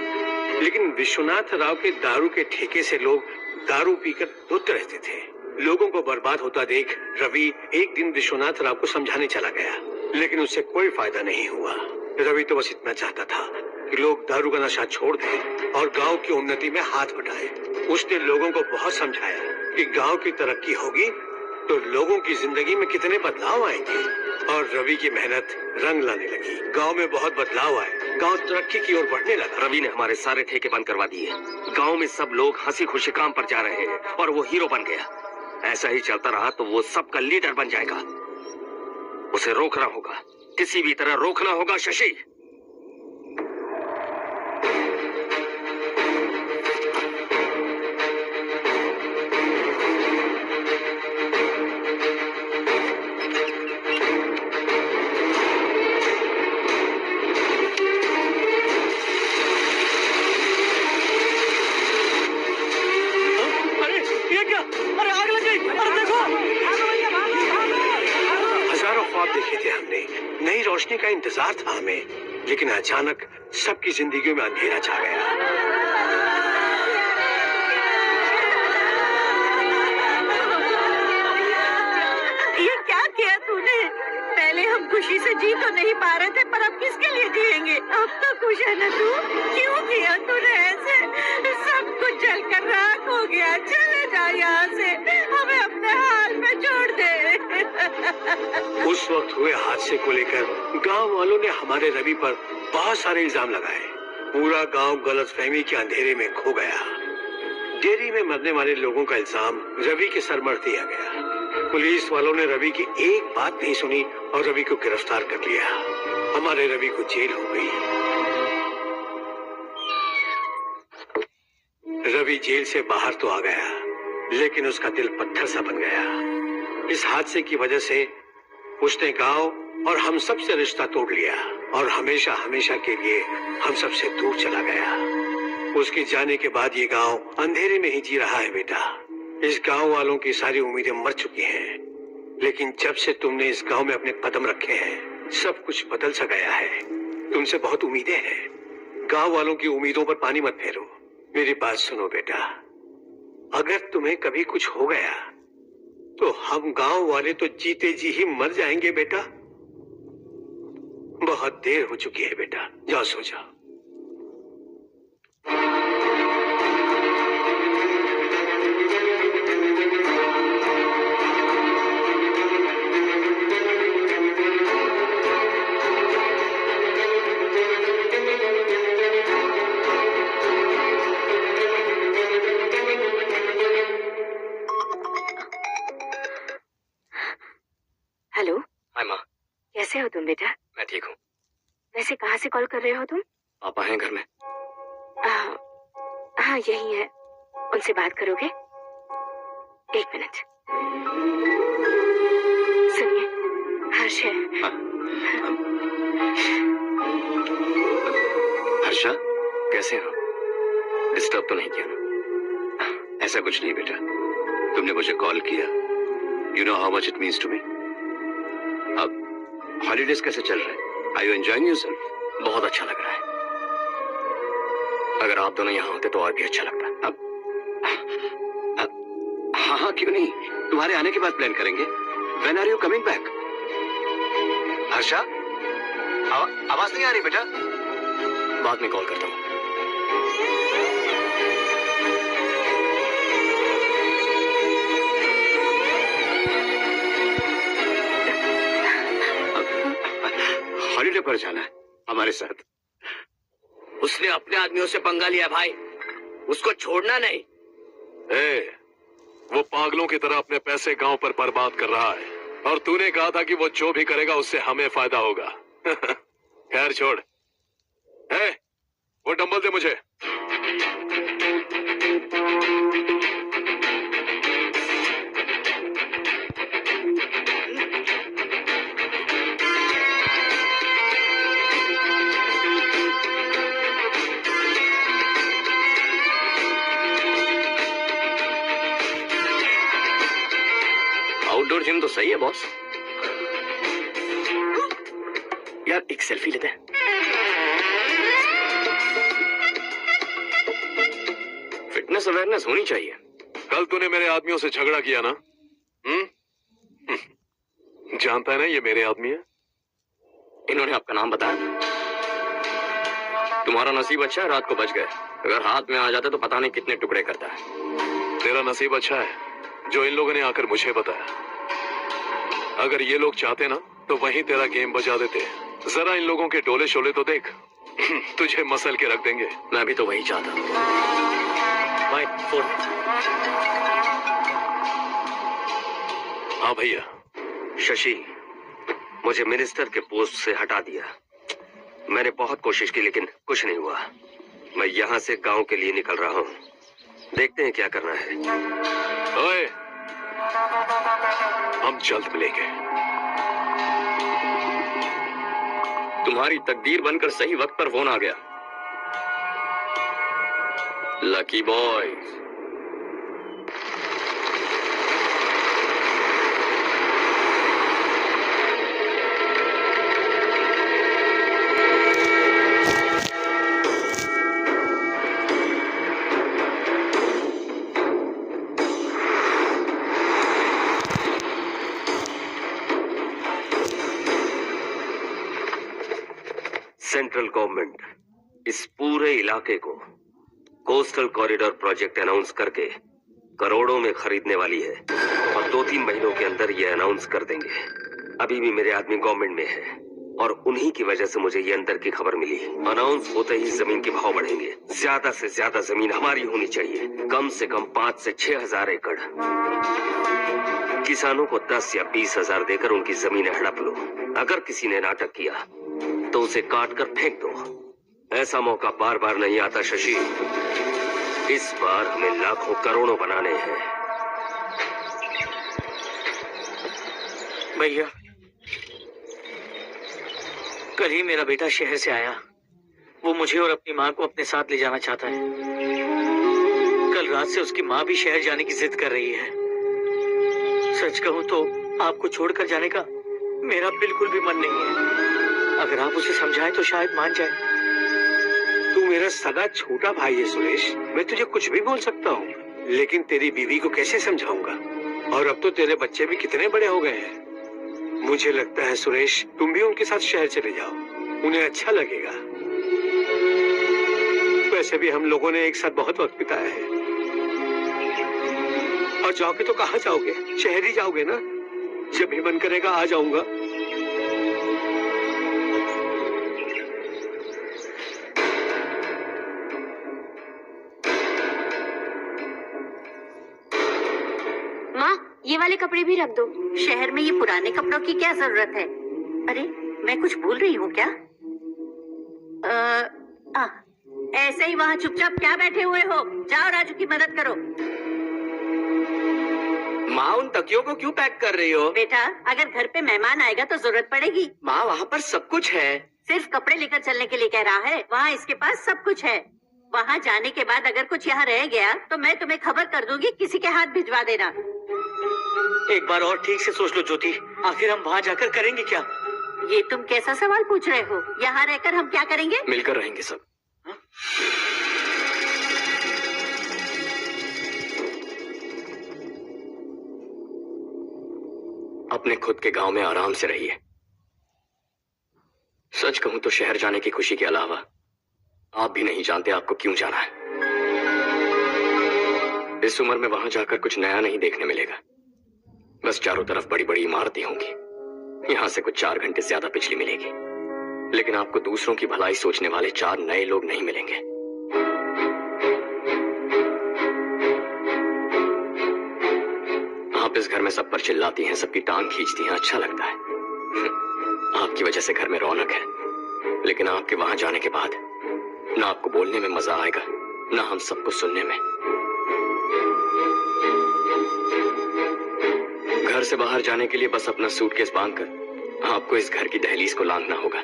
लेकिन विश्वनाथ राव के दारू के ठेके से लोग दारू पीकर धुत रहते थे। लोगों को बर्बाद होता देख रवि एक दिन विश्वनाथ राव को समझाने चला गया, लेकिन उससे कोई फायदा नहीं हुआ। रवि तो बस इतना चाहता था कि लोग दारू का नशा छोड़ दें और गांव की उन्नति में हाथ बटाएं। उसने लोगों को बहुत समझाया कि गांव की तरक्की होगी तो लोगों की जिंदगी में कितने बदलाव आएंगे, और रवि की मेहनत रंग लाने लगी। गांव में बहुत बदलाव आए, गांव तरक्की की ओर बढ़ने लगा। रवि ने हमारे सारे ठेके बंद करवा दिए। गांव में सब लोग हंसी खुशी काम पर जा रहे हैं और वो हीरो बन गया। ऐसा ही चलता रहा तो वो सबका लीडर बन जाएगा। उसे रोकना होगा, किसी भी तरह रोकना होगा शशि। रोशनी का इंतजार था हमें, लेकिन अचानक सबकी जिंदगियों में अंधेरा छा गया। ये क्या किया तूने? पहले हम खुशी से जी तो नहीं पा रहे थे, पर अब किसके लिए जिएंगे? अब तो खुश है ना तू? क्यों किया तूने ऐसे? सब कुछ जलकर राख हो गया। चले जा यहाँ से, हमें अपने हाल में छोड़ दे। उस वक्त हुए हादसे को लेकर गांव वालों ने हमारे रवि पर बहुत सारे इल्जाम लगाए। पूरा गांव गलतफहमी के अंधेरे में खो गया। डेयरी में मरने वाले लोगों का इल्जाम रवि के सर मर दिया गया। पुलिस वालों ने रवि की एक बात नहीं सुनी और रवि को गिरफ्तार कर लिया। हमारे रवि को जेल हो गई। रवि जेल से बाहर तो आ गया, लेकिन उसका दिल पत्थर सा बन गया। इस हादसे की वजह से उसने गांव और हम सब से रिश्ता तोड़ लिया और हमेशा हमेशा के लिए हम सब से दूर चला गया। उसके जाने के बाद ये गांव अंधेरे में ही जी रहा है बेटा। इस गांव वालों की सारी उम्मीदें मर चुकी हैं, लेकिन जब से तुमने इस गांव में अपने कदम रखे हैं सब कुछ बदल सा गया है। तुमसे बहुत उम्मीदें हैं। गांव वालों की उम्मीदों पर पानी मत फेरो। मेरी बात सुनो बेटा, अगर तुम्हें कभी कुछ हो गया तो हम गांव वाले तो जीते जी ही मर जाएंगे बेटा। बहुत देर हो चुकी है बेटा, जाओ सो जाओ। हेलो। हाय माँ। कैसे हो तुम बेटा? मैं ठीक हूँ। वैसे कहाँ से कॉल कर रहे हो तुम? पापा हैं घर में? हाँ यही है। उनसे बात करोगे? एक मिनट। सुनिए, हर्ष है। हर्षा, कैसे हो? डिस्टर्ब तो नहीं किया ना? ऐसा कुछ नहीं बेटा, तुमने मुझे कॉल किया। You know how much it means to me. अब हॉलीडेज कैसे चल रहे हैं? Are you enjoying yourself? बहुत अच्छा लग रहा है। अगर आप दोनों यहाँ होते तो और भी अच्छा लगता। अब हाँ हाँ क्यों नहीं, तुम्हारे आने के बाद प्लान करेंगे। When are you coming back? Harsha, आवाज नहीं आ रही बेटा। बाद में कॉल करता हूँ। हॉलीडे पर जाना है हमारे साथ। उसने अपने आदमियों से पंगा लिया भाई, उसको छोड़ना नहीं। वो पागलों की तरह अपने पैसे गांव पर बर्बाद कर रहा है और तूने कहा था कि वो जो भी करेगा उससे हमें फायदा होगा। खैर छोड़। वो डंबल दे मुझे। आउटडोर जिम तो सही है बॉस, यार एक सेल्फी लेते हैं। फिटनेस अवेयरनेस होनी चाहिए। कल तूने मेरे आदमियों से झगड़ा किया ना? जानता है ना ये मेरे आदमी है। इन्होंने आपका नाम बताया? तुम्हारा नसीब अच्छा है रात को बच गए, अगर हाथ में आ जाता तो पता नहीं कितने टुकड़े करता है। तेरा नसीब अच्छा है जो इन लोगों ने आकर मुझे बताया। अगर ये लोग चाहते ना तो वहीं तेरा गेम बजा देते। जरा इन लोगों के टोले शोले तो देख। तुझे मसल के रख देंगे। मैं भी तो वही चाहता हूँ। हाँ भैया। शशि, मुझे मिनिस्टर के पोस्ट से हटा दिया। मैंने बहुत कोशिश की लेकिन कुछ नहीं हुआ। मैं यहाँ से गांव के लिए निकल रहा हूँ। देखते हैं क्या करना है। ओए, हम जल्द मिलेंगे। तुम्हारी तकदीर बनकर सही वक्त पर फोन आ गया। Lucky boy. सेंट्रल गवर्नमेंट इस पूरे इलाके को कोस्टल कॉरिडोर प्रोजेक्ट अनाउंस करके करोड़ों में खरीदने वाली है और 2-3 महीनों के अंदर ये अनाउंस कर देंगे। अभी भी मेरे आदमी गवर्नमेंट में है और उन्हीं की वजह से मुझे ये अंदर की खबर मिली। अनाउंस होते ही जमीन के भाव बढ़ेंगे। ज्यादा से ज्यादा जमीन हमारी होनी चाहिए, कम से कम 5 से 6 हजार एकड़। किसानों को 10 या 20 हजार देकर उनकी जमीनें हड़प लो। अगर किसी ने नाटक किया तो उसे काट कर फेंक दो। ऐसा मौका बार बार नहीं आता शशि। इस बार हमें लाखों करोड़ों बनाने हैं। भैया, कल ही मेरा बेटा शहर से आया। वो मुझे और अपनी माँ को अपने साथ ले जाना चाहता है। कल रात से उसकी माँ भी शहर जाने की जिद कर रही है। सच कहूँ तो आपको छोड़कर जाने का मेरा बिल्कुल भी मन नहीं है। अगर आप उसे समझाएं तो शायद मान जाए। तू मेरा सगा छोटा भाई है सुरेश, मैं तुझे कुछ भी बोल सकता हूँ, लेकिन तेरी बीवी को कैसे समझाऊंगा? और अब तो तेरे बच्चे भी कितने बड़े हो गए हैं। मुझे लगता है सुरेश, तुम भी उनके साथ शहर चले जाओ, उन्हें अच्छा लगेगा। वैसे भी हम लोगों ने एक साथ बहुत वक्त बिताया है। और जाओगे तो कहाँ जाओगे? शहर ही जाओगे ना? जब भी मन करेगा आ जाऊंगा। ये वाले कपड़े भी रख दो। शहर में ये पुराने कपड़ों की क्या जरूरत है? अरे मैं कुछ भूल रही हूँ क्या? ऐसे ही वहाँ चुपचाप क्या बैठे हुए हो? जाओ राजू की मदद करो। माँ, उन तकियों को क्यों पैक कर रही हो? बेटा, अगर घर पे मेहमान आएगा तो जरूरत पड़ेगी। माँ, वहाँ पर सब कुछ है। सिर्फ कपड़े लेकर चलने के लिए कह रहा है। वहाँ इसके पास सब कुछ है। वहाँ जाने के बाद अगर कुछ यहाँ रह गया तो मैं तुम्हें खबर कर दूंगी, किसी के हाथ भिजवा देना। एक बार और ठीक से सोच लो ज्योति, आखिर हम वहाँ जाकर करेंगे क्या? ये तुम कैसा सवाल पूछ रहे हो? यहाँ रहकर हम क्या करेंगे? मिलकर रहेंगे सब। अपने खुद के गांव में आराम से रहिए। सच कहूं तो शहर जाने की खुशी के अलावा आप भी नहीं जानते आपको क्यों जाना है। इस उम्र में वहां जाकर कुछ नया नहीं देखने मिलेगा। बस चारों तरफ बड़ी बड़ी इमारतें होंगी। यहां से कुछ 4 घंटे ज्यादा बिजली मिलेगी, लेकिन आपको दूसरों की भलाई सोचने वाले 4 नए लोग नहीं मिलेंगे। आप इस घर में सब पर चिल्लाती हैं, सबकी टांग खींचती हैं, अच्छा लगता है। आपकी वजह से घर में रौनक है, लेकिन आपके वहां जाने के बाद ना आपको बोलने में मजा आएगा, ना हम सबको सुनने में। घर से बाहर जाने के लिए बस अपना सूटकेस बांधकर आपको इस घर की दहलीज को लांघना होगा,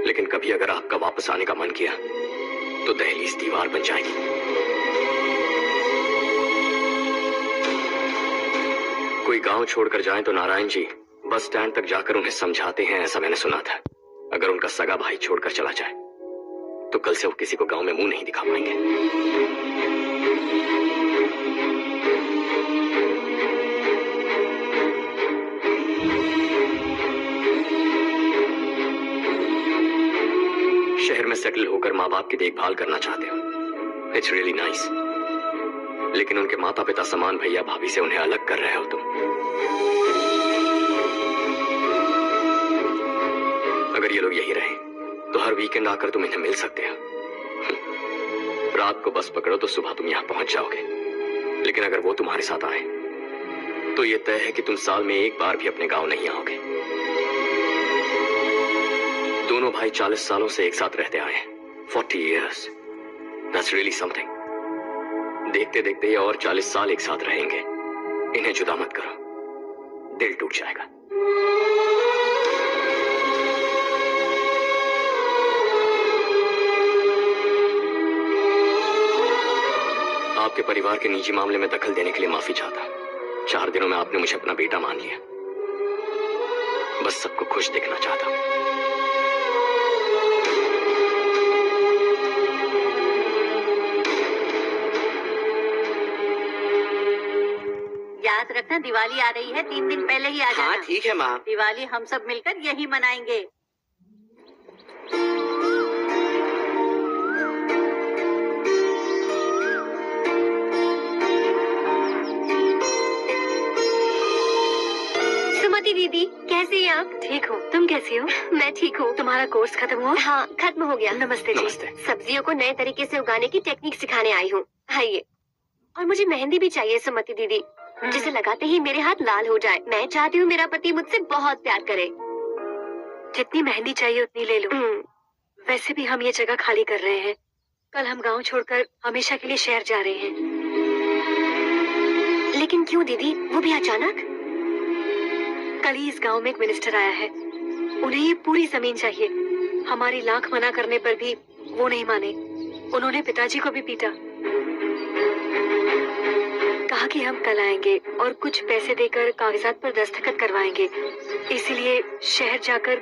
लेकिन कभी अगर आपका वापस आने का मन किया तो दहलीज दीवार बन जाएगी। कोई गांव छोड़कर जाए तो नारायण जी बस स्टैंड तक जाकर उन्हें समझाते हैं, ऐसा मैंने सुना था। अगर उनका सगा भाई छोड़कर चला जाए तो कल से वो किसी को गांव में मुंह नहीं दिखा पाएंगे। शहर में सेटल होकर माँ बाप की देखभाल करना चाहते हो, इट्स रियली नाइस। लेकिन उनके माता पिता समान भैया भाभी से उन्हें अलग कर रहे हो तुम। अगर ये लोग यही रहे तो हर वीकेंड आकर तुम इन्हें मिल सकते हो। रात को बस पकड़ो तो सुबह तुम यहाँ पहुंच जाओगे। लेकिन अगर वो तुम्हारे साथ आए तो ये तय है कि तुम साल में एक बार भी अपने गांव नहीं आओगे। दोनों भाई 40 सालों से एक साथ रहते आए, 40 years. That's really something. देखते देखते ये और 40 साल एक साथ रहेंगे। इन्हें जुदा मत करो, दिल टूट जाएगा। आपके परिवार के निजी मामले में दखल देने के लिए माफी चाहता। 4 दिनों में आपने मुझे अपना बेटा मान लिया। बस सबको खुश देखना चाहता। याद रखना दिवाली आ रही है, 3 दिन पहले ही आ जाना। हाँ ठीक है माँ। दिवाली हम सब मिलकर यही मनाएंगे। सुमति दीदी, कैसे हैं आप? ठीक हो, तुम कैसी हो? मैं ठीक हूँ। तुम्हारा कोर्स खत्म हुआ? हाँ, खत्म हो गया। नमस्ते जी। नमस्ते। सब्जियों को नए तरीके से उगाने की टेक्निक सिखाने आई हूँ। आइए। और मुझे मेहंदी भी चाहिए सुमति दीदी, जिसे लगाते ही मेरे हाथ लाल हो जाए। मैं चाहती हूँ मेरा पति मुझसे बहुत प्यार करे। जितनी मेहंदी चाहिए उतनी ले लो। वैसे भी हम ये जगह खाली कर रहे हैं। कल हम गांव छोड़कर हमेशा के लिए शहर जा रहे हैं। लेकिन क्यों दीदी, वो भी अचानक? कल ही इस गांव में एक मिनिस्टर आया है। उन्हें ये पूरी जमीन चाहिए। हमारी लाख मना करने पर भी वो नहीं माने। उन्होंने पिताजी को भी पीटा। कहा कि हम कल आएंगे और कुछ पैसे देकर कागजात पर दस्तखत करवाएंगे। इसीलिए शहर जाकर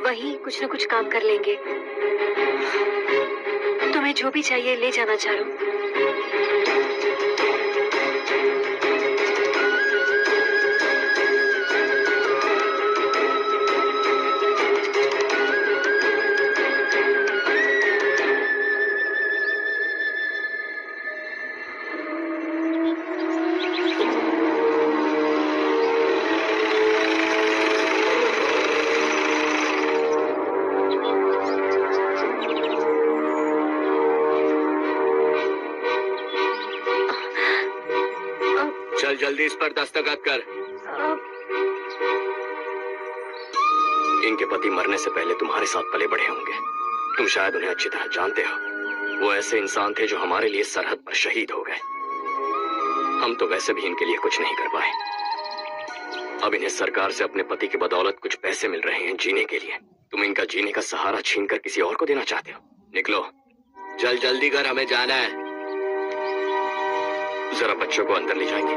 वहीं कुछ न कुछ काम कर लेंगे। तुम्हें जो भी चाहिए ले जाना चारो। चल जल्दी इस पर दस्तखत कर। इनके पति मरने से पहले तुम्हारे साथ पले बढ़े होंगे। तुम शायद उन्हें अच्छी तरह जानते हो। वो ऐसे इंसान थे जो हमारे लिए सरहद पर शहीद हो गए। हम तो वैसे भी इनके लिए कुछ नहीं कर पाए। अब इन्हें सरकार से अपने पति की बदौलत कुछ पैसे मिल रहे हैं जीने के लिए। तुम इनका जीने का सहारा छीनकर किसी और को देना चाहते हो? निकलो, चल जल्दी कर, हमें जाना है। जरा बच्चों को अंदर ले जाएंगे।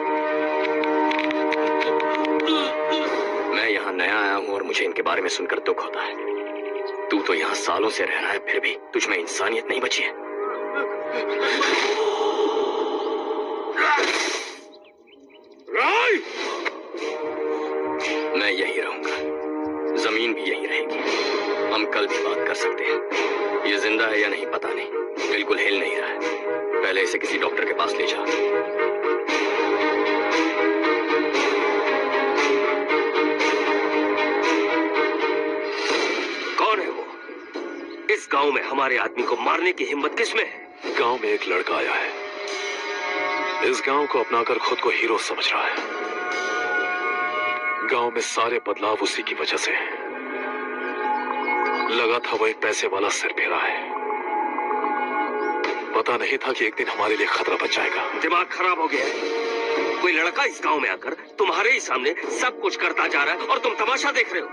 मैं यहाँ नया आया हूँ और मुझे इनके बारे में सुनकर दुख होता है। तू तो यहाँ सालों से रह रहा है, फिर भी तुझ में इंसानियत नहीं बची है। मैं यही रहूंगा, जमीन भी यही रहेगी। हम कल भी बात कर सकते हैं। ये जिंदा है या नहीं पता नहीं, बिल्कुल हिल नहीं रहा है। पहले इसे किसी डॉक्टर के पास ले जा। कौन है वो? इस गांव में हमारे आदमी को मारने की हिम्मत किसमें है? गांव में एक लड़का आया है। इस गांव को अपनाकर खुद को हीरो समझ रहा है। गांव में सारे बदलाव उसी की वजह से हैं। लगा था वो एक पैसे वाला सरफेरा है। पता नहीं था कि एक दिन हमारे लिए खतरा बच जाएगा। दिमाग खराब हो गया है। कोई लड़का इस गांव में आकर तुम्हारे ही सामने सब कुछ करता जा रहा है और तुम तमाशा देख रहे हो।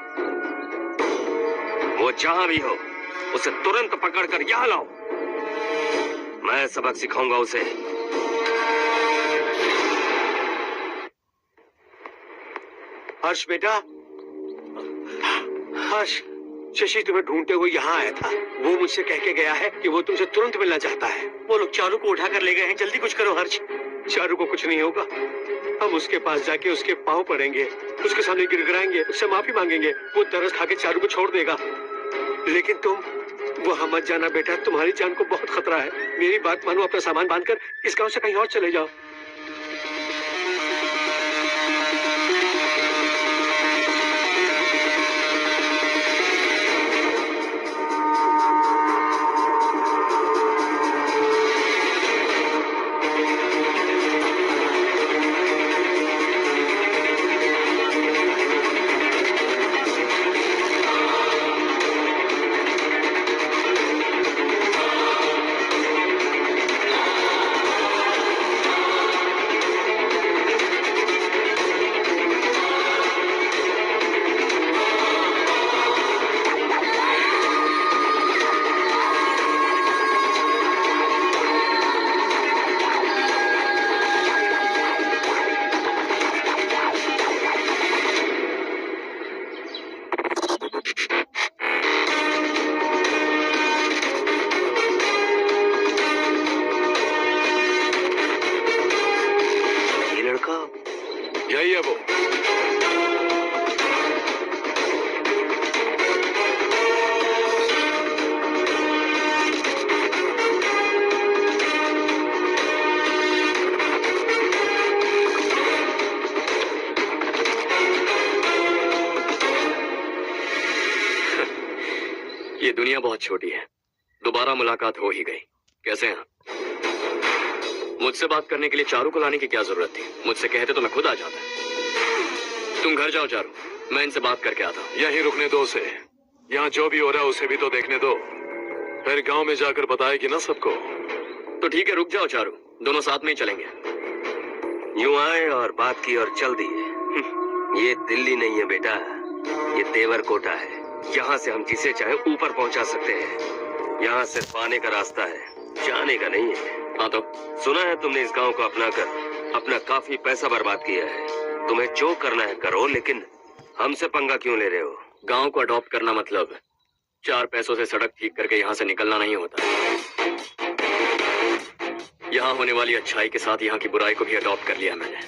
वो जहां भी हो उसे तुरंत पकड़कर यहां लाओ। मैं सबक सिखाऊंगा उसे। हर्ष बेटा, हर्ष, शशि तुम्हें ढूंढते हुए यहाँ आया था। वो मुझसे कह के गया है कि वो तुमसे तुरंत मिलना चाहता है। वो लोग चारू को उठाकर ले गए हैं। जल्दी कुछ करो हर्ष। चारू को कुछ नहीं होगा। हम उसके पास जाके उसके पाँव पड़ेंगे, उसके सामने गिड़गिड़ाएंगे, उससे माफी मांगेंगे। वो तरस खा के चारू को छोड़ देगा। लेकिन तुम वहां मत जाना बेटा, तुम्हारी जान को बहुत खतरा है। मेरी बात मानो, अपना सामान बांधकर इस गांव से कहीं और चले जाओ। यही है वो। ये दुनिया बहुत छोटी है। दोबारा मुलाकात हो ही गई। कैसे हैं? मुझसे बात करने के लिए चारू को लाने की क्या जरूरत थी? मुझसे कहते तो मैं खुद आ जाता। तुम घर जाओ चारू, मैं इनसे बात करके आता हूँ। यहीं रुकने दो उसे। यहाँ जो भी हो रहा है उसे भी तो देखने दो। फिर गांव में जाकर बताएगी ना सबको। तो ठीक है, रुक जाओ चारू, दोनों साथ में ही चलेंगे। यूं आए और बात की और चल दिए। ये दिल्ली नहीं है बेटा, ये तेवर कोटा है। यहाँ से हम जिसे चाहे ऊपर पहुँचा सकते हैं। यहाँ सिर्फ आने का रास्ता है, जाने का नहीं है। हाँ तो सुना है तुमने इस गांव को अपना कर अपना काफी पैसा बर्बाद किया है। तुम्हें जो करना है करो, लेकिन हमसे पंगा क्यों ले रहे हो? गांव को अडॉप्ट करना मतलब 4 पैसों से सड़क ठीक करके यहाँ से निकलना नहीं होता। यहाँ होने वाली अच्छाई के साथ यहाँ की बुराई को भी अडॉप्ट कर लिया मैंने।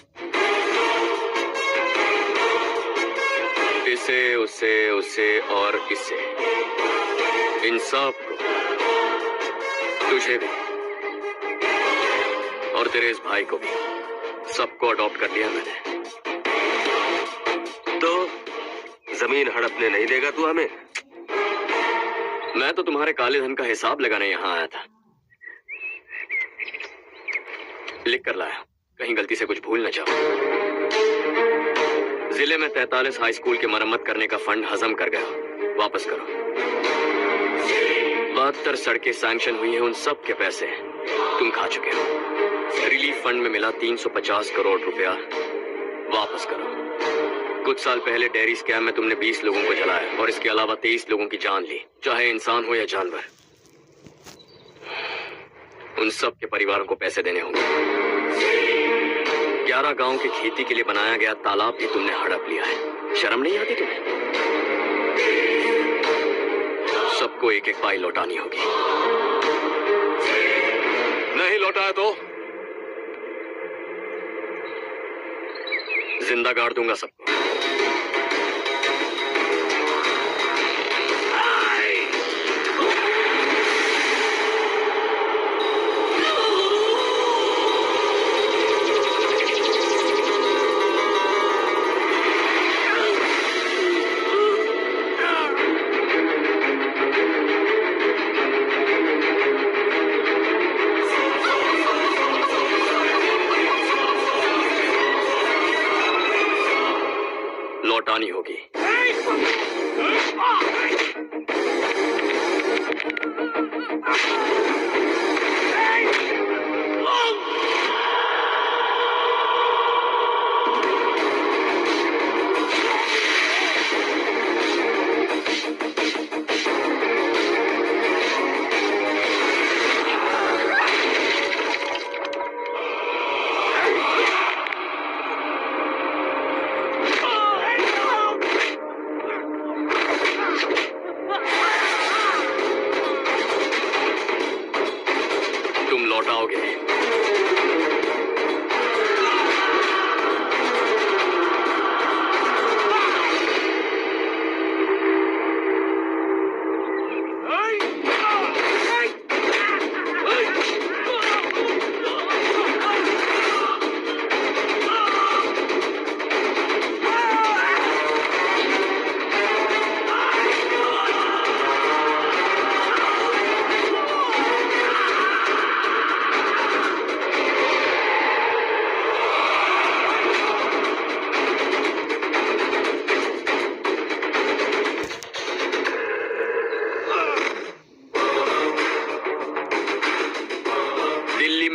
इसे, उससे, उससे और इससे, इन सब को, तुझे भी और तेरे इस भाई को भी, सबको अडॉप्ट कर लिया मैंने। तो जमीन हड़पने नहीं देगा तू हमें? मैं तो तुम्हारे काले धन का हिसाब लगाने यहाँ आया था। लिख कर लाया, कहीं गलती से कुछ भूल न जाओ। जिले में 43 हाई स्कूल की मरम्मत करने का फंड हजम कर गया, वापस करो। 72 सड़कें सैंक्शन हुई हैं, उन सब के पैसे तुम खा चुके हो। रिलीफ फंड में मिला 350 करोड़ रुपया, वापस करो। कुछ साल पहले डेयरी स्कैम में तुमने 20 लोगों को जलाया और इसके अलावा 23 लोगों की जान ली, चाहे इंसान हो या जानवर। उन सब के परिवारों को पैसे देने होंगे। 11 गांव की खेती के लिए बनाया गया तालाब भी तुमने हड़प लिया है। शर्म नहीं आती तुम्हें? सबको एक एक पाई लौटानी होगी। नहीं लौटाया तो जिंदा गाड़ दूंगा सबको। लौटानी होगी। लौटाओगे।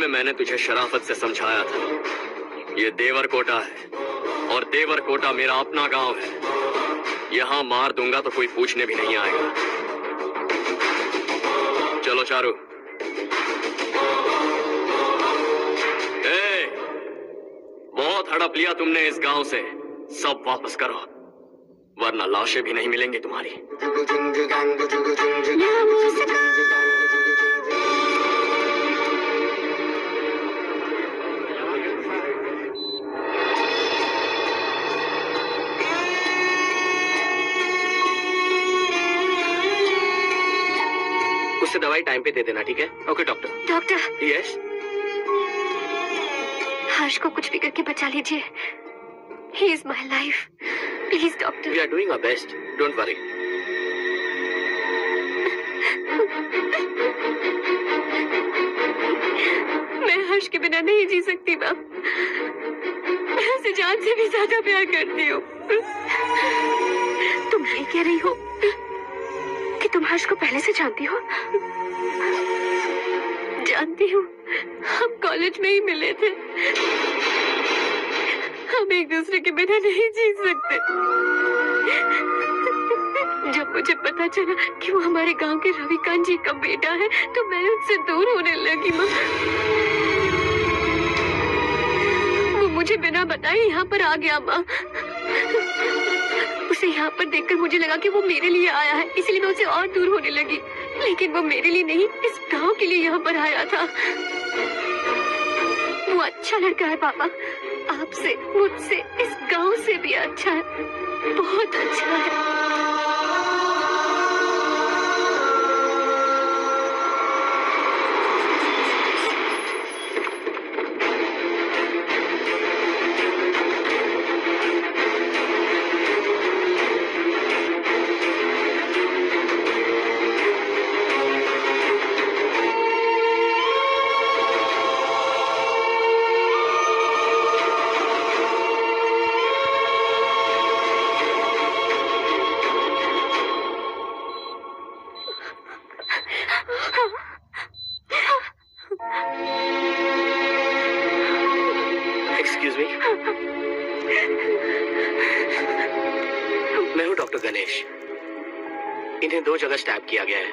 मैंने तुझे शराफत से समझाया था, ये देवर कोटा है और देवर कोटा मेरा अपना गांव है। यहां मार दूंगा तो कोई पूछने भी नहीं आएगा। चलो चारू। बहुत हड़प लिया तुमने इस गांव से, सब वापस करो वरना लाशें भी नहीं मिलेंगी तुम्हारी। उससे दवाई टाइम पे दे देना, ठीक है? Okay doctor. डॉक्टर। यस। हर्ष को कुछ भी करके बचा लीजिए। He is my life. Please, doctor. We are doing our best. Don't worry. मैं हर्ष के बिना नहीं जी सकती माँ। मैं उसे जान से भी ज्यादा प्यार करती हूँ। तुम ये कह रही हो कि तुम हर्ष को पहले से जानती हो? जानती हूँ, हम कॉलेज में ही मिले थे। हम एक दूसरे के बिना नहीं जी सकते। जब मुझे पता चला कि वो हमारे गांव के रविकांत जी का बेटा है तो मैं उससे दूर होने लगी माँ। वो मुझे बिना बताए यहाँ पर आ गया माँ। उसे यहाँ पर देखकर मुझे लगा कि वो मेरे लिए आया है, इसलिए मैं उससे और दूर होने लगी। लेकिन वो मेरे लिए नहीं, इस गांव के लिए यहाँ पर आया था। वो अच्छा लड़का है पापा, आपसे, मुझसे, इस गांव से भी अच्छा है, बहुत अच्छा है। मैं हूँ डॉक्टर गणेश। इन्हें 2 जगह स्टैब किया गया है,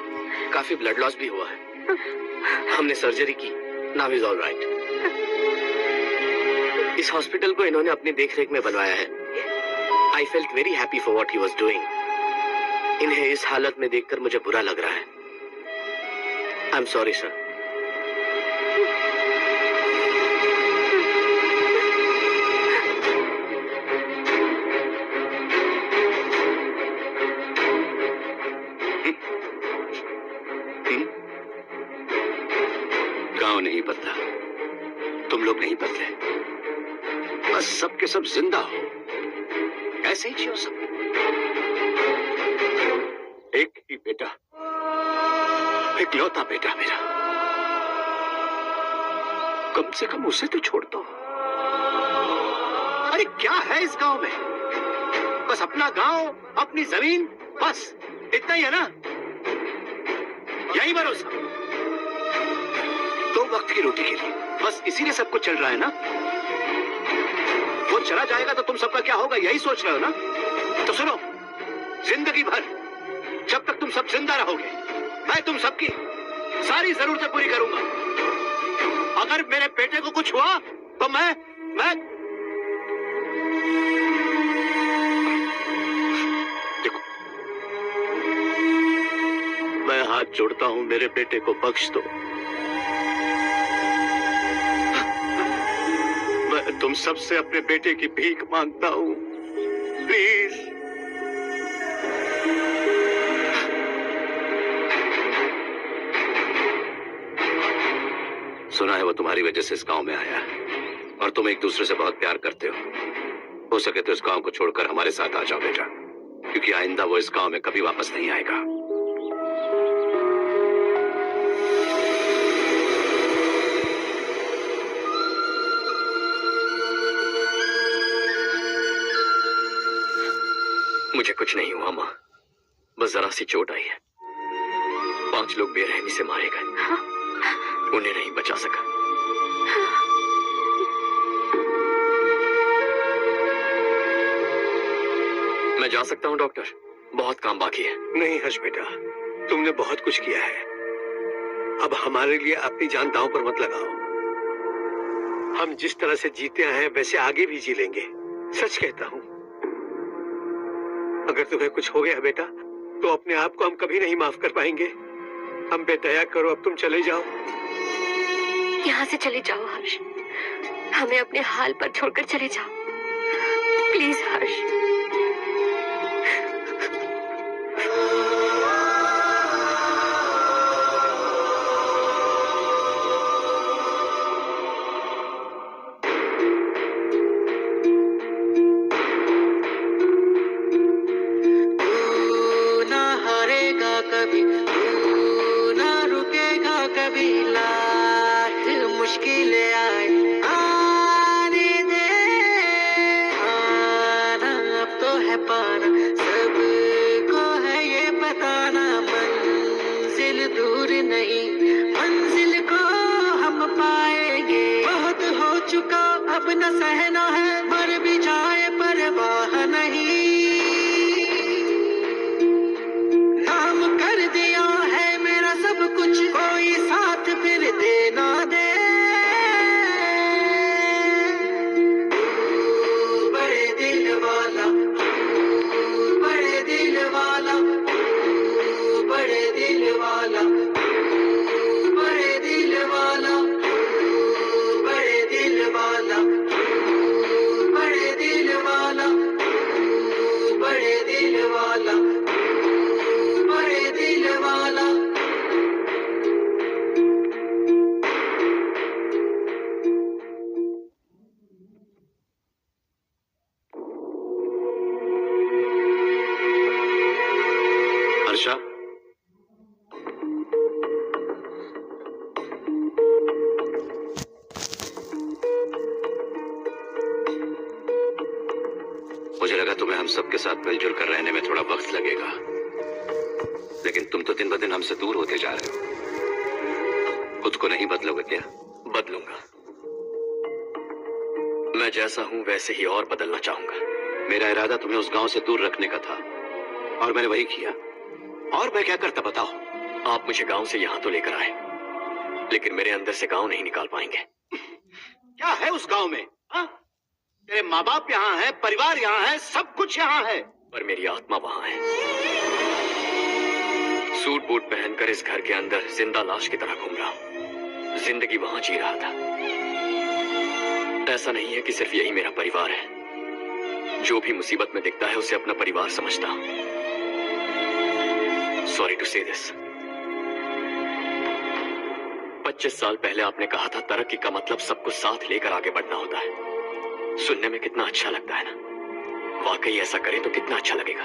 काफी ब्लड लॉस भी हुआ है। हमने सर्जरी की, नाउ इज ऑल राइट। इस हॉस्पिटल को इन्होंने अपनी देखरेख में बनवाया है। I felt very happy for what he was doing. इन्हें इस हालत में देखकर मुझे बुरा लग रहा है। I am sorry sir. गांव नहीं बदला, तुम लोग नहीं बदले, बस सबके सब जिंदा हो, ऐसे ही जियो सब। एक ही बेटा, इकलौता बेटा मेरा, कम से कम उसे तो छोड़ दो। अरे क्या है इस गांव में? बस अपना गांव, अपनी जमीन, बस इतना ही है ना? यही भरोसा 2 वक्त की रोटी के लिए, बस इसीलिए सब कुछ चल रहा है ना? वो चला जाएगा तो तुम सबका क्या होगा, यही सोच रहे हो ना? तो सुनो, जिंदगी भर जब तक तुम सब जिंदा रहोगे, मैं तुम सबकी सारी जरूरतें पूरी करूंगा। अगर मेरे बेटे को कुछ हुआ तो मैं देखो, मैं हाथ जोड़ता हूं, मेरे बेटे को बख्श दो। तुम सबसे अपने बेटे की भीख मांगता हूँ, प्लीज। सुना है वो तुम्हारी वजह से इस गांव में आया है और तुम एक दूसरे से बहुत प्यार करते हो सके तो इस गांव को छोड़कर हमारे साथ आ जाओ बेटा, क्योंकि आइंदा वो इस गांव में कभी वापस नहीं आएगा। मुझे कुछ नहीं हुआ माँ, बस जरा सी चोट आई है। 5 लोग बेरहमी से मारे गए, उन्हें नहीं बचा सका। मैं जा सकता हूँ डॉक्टर, बहुत काम बाकी है। नहीं हर्ष बेटा, तुमने बहुत कुछ किया है, अब हमारे लिए अपनी जान दांव पर मत लगाओ। हम जिस तरह से जीते हैं वैसे आगे भी जी लेंगे, सच कहता हूँ। अगर तुम्हें कुछ हो गया बेटा तो अपने आप को हम कभी नहीं माफ कर पाएंगे। हम बेदया करो, अब तुम चले जाओ। यहाँ से चले जाओ हर्ष, हमें अपने हाल पर छोड़कर चले जाओ, प्लीज हर्ष। मुश्किलें आए आने दे, आना अब तो है पाना, सबको है ये बताना, मंजिल दूर नहीं, मंजिल को हम पाएंगे। बहुत हो चुका अब न सहना है, मर भी जाए परवाह नहीं, नाम कर दिया है मेरा सब कुछ, कोई साथ फिर देना दे। हर्षा, मुझे लगा तुम्हें हम सबके साथ मिलजुल कर रहने में थोड़ा वक्त लगेगा, लेकिन तुम तो दिन ब दिन हमसे दूर होते जा रहे हो। खुद को नहीं बदलोगे क्या? बदलूंगा, मैं जैसा हूं वैसे ही और बदलना चाहूंगा। मेरा इरादा तुम्हें उस गांव से दूर रखने का था और मैंने वही किया। और मैं क्या करता बताओ? आप मुझे गांव से यहां तो लेकर आए, लेकिन मेरे अंदर से गांव नहीं निकाल पाएंगे। क्या है उस गांव में? हा? तेरे माँ बाप यहाँ है, परिवार यहाँ है, सब कुछ यहाँ है, पर मेरी आत्मा वहां है। सूट बूट पहनकर इस घर के अंदर जिंदा लाश की तरह घूम रहा हूं, जिंदगी वहां जी रहा था। ऐसा नहीं है कि सिर्फ यही मेरा परिवार है, जो भी मुसीबत में दिखता है उसे अपना परिवार समझता हूं। सॉरी टू से दिस। 25 साल पहले आपने कहा था तरक्की का मतलब सबको साथ लेकर आगे बढ़ना होता है। सुनने में कितना अच्छा लगता है ना? वाकई ऐसा करें तो कितना अच्छा लगेगा।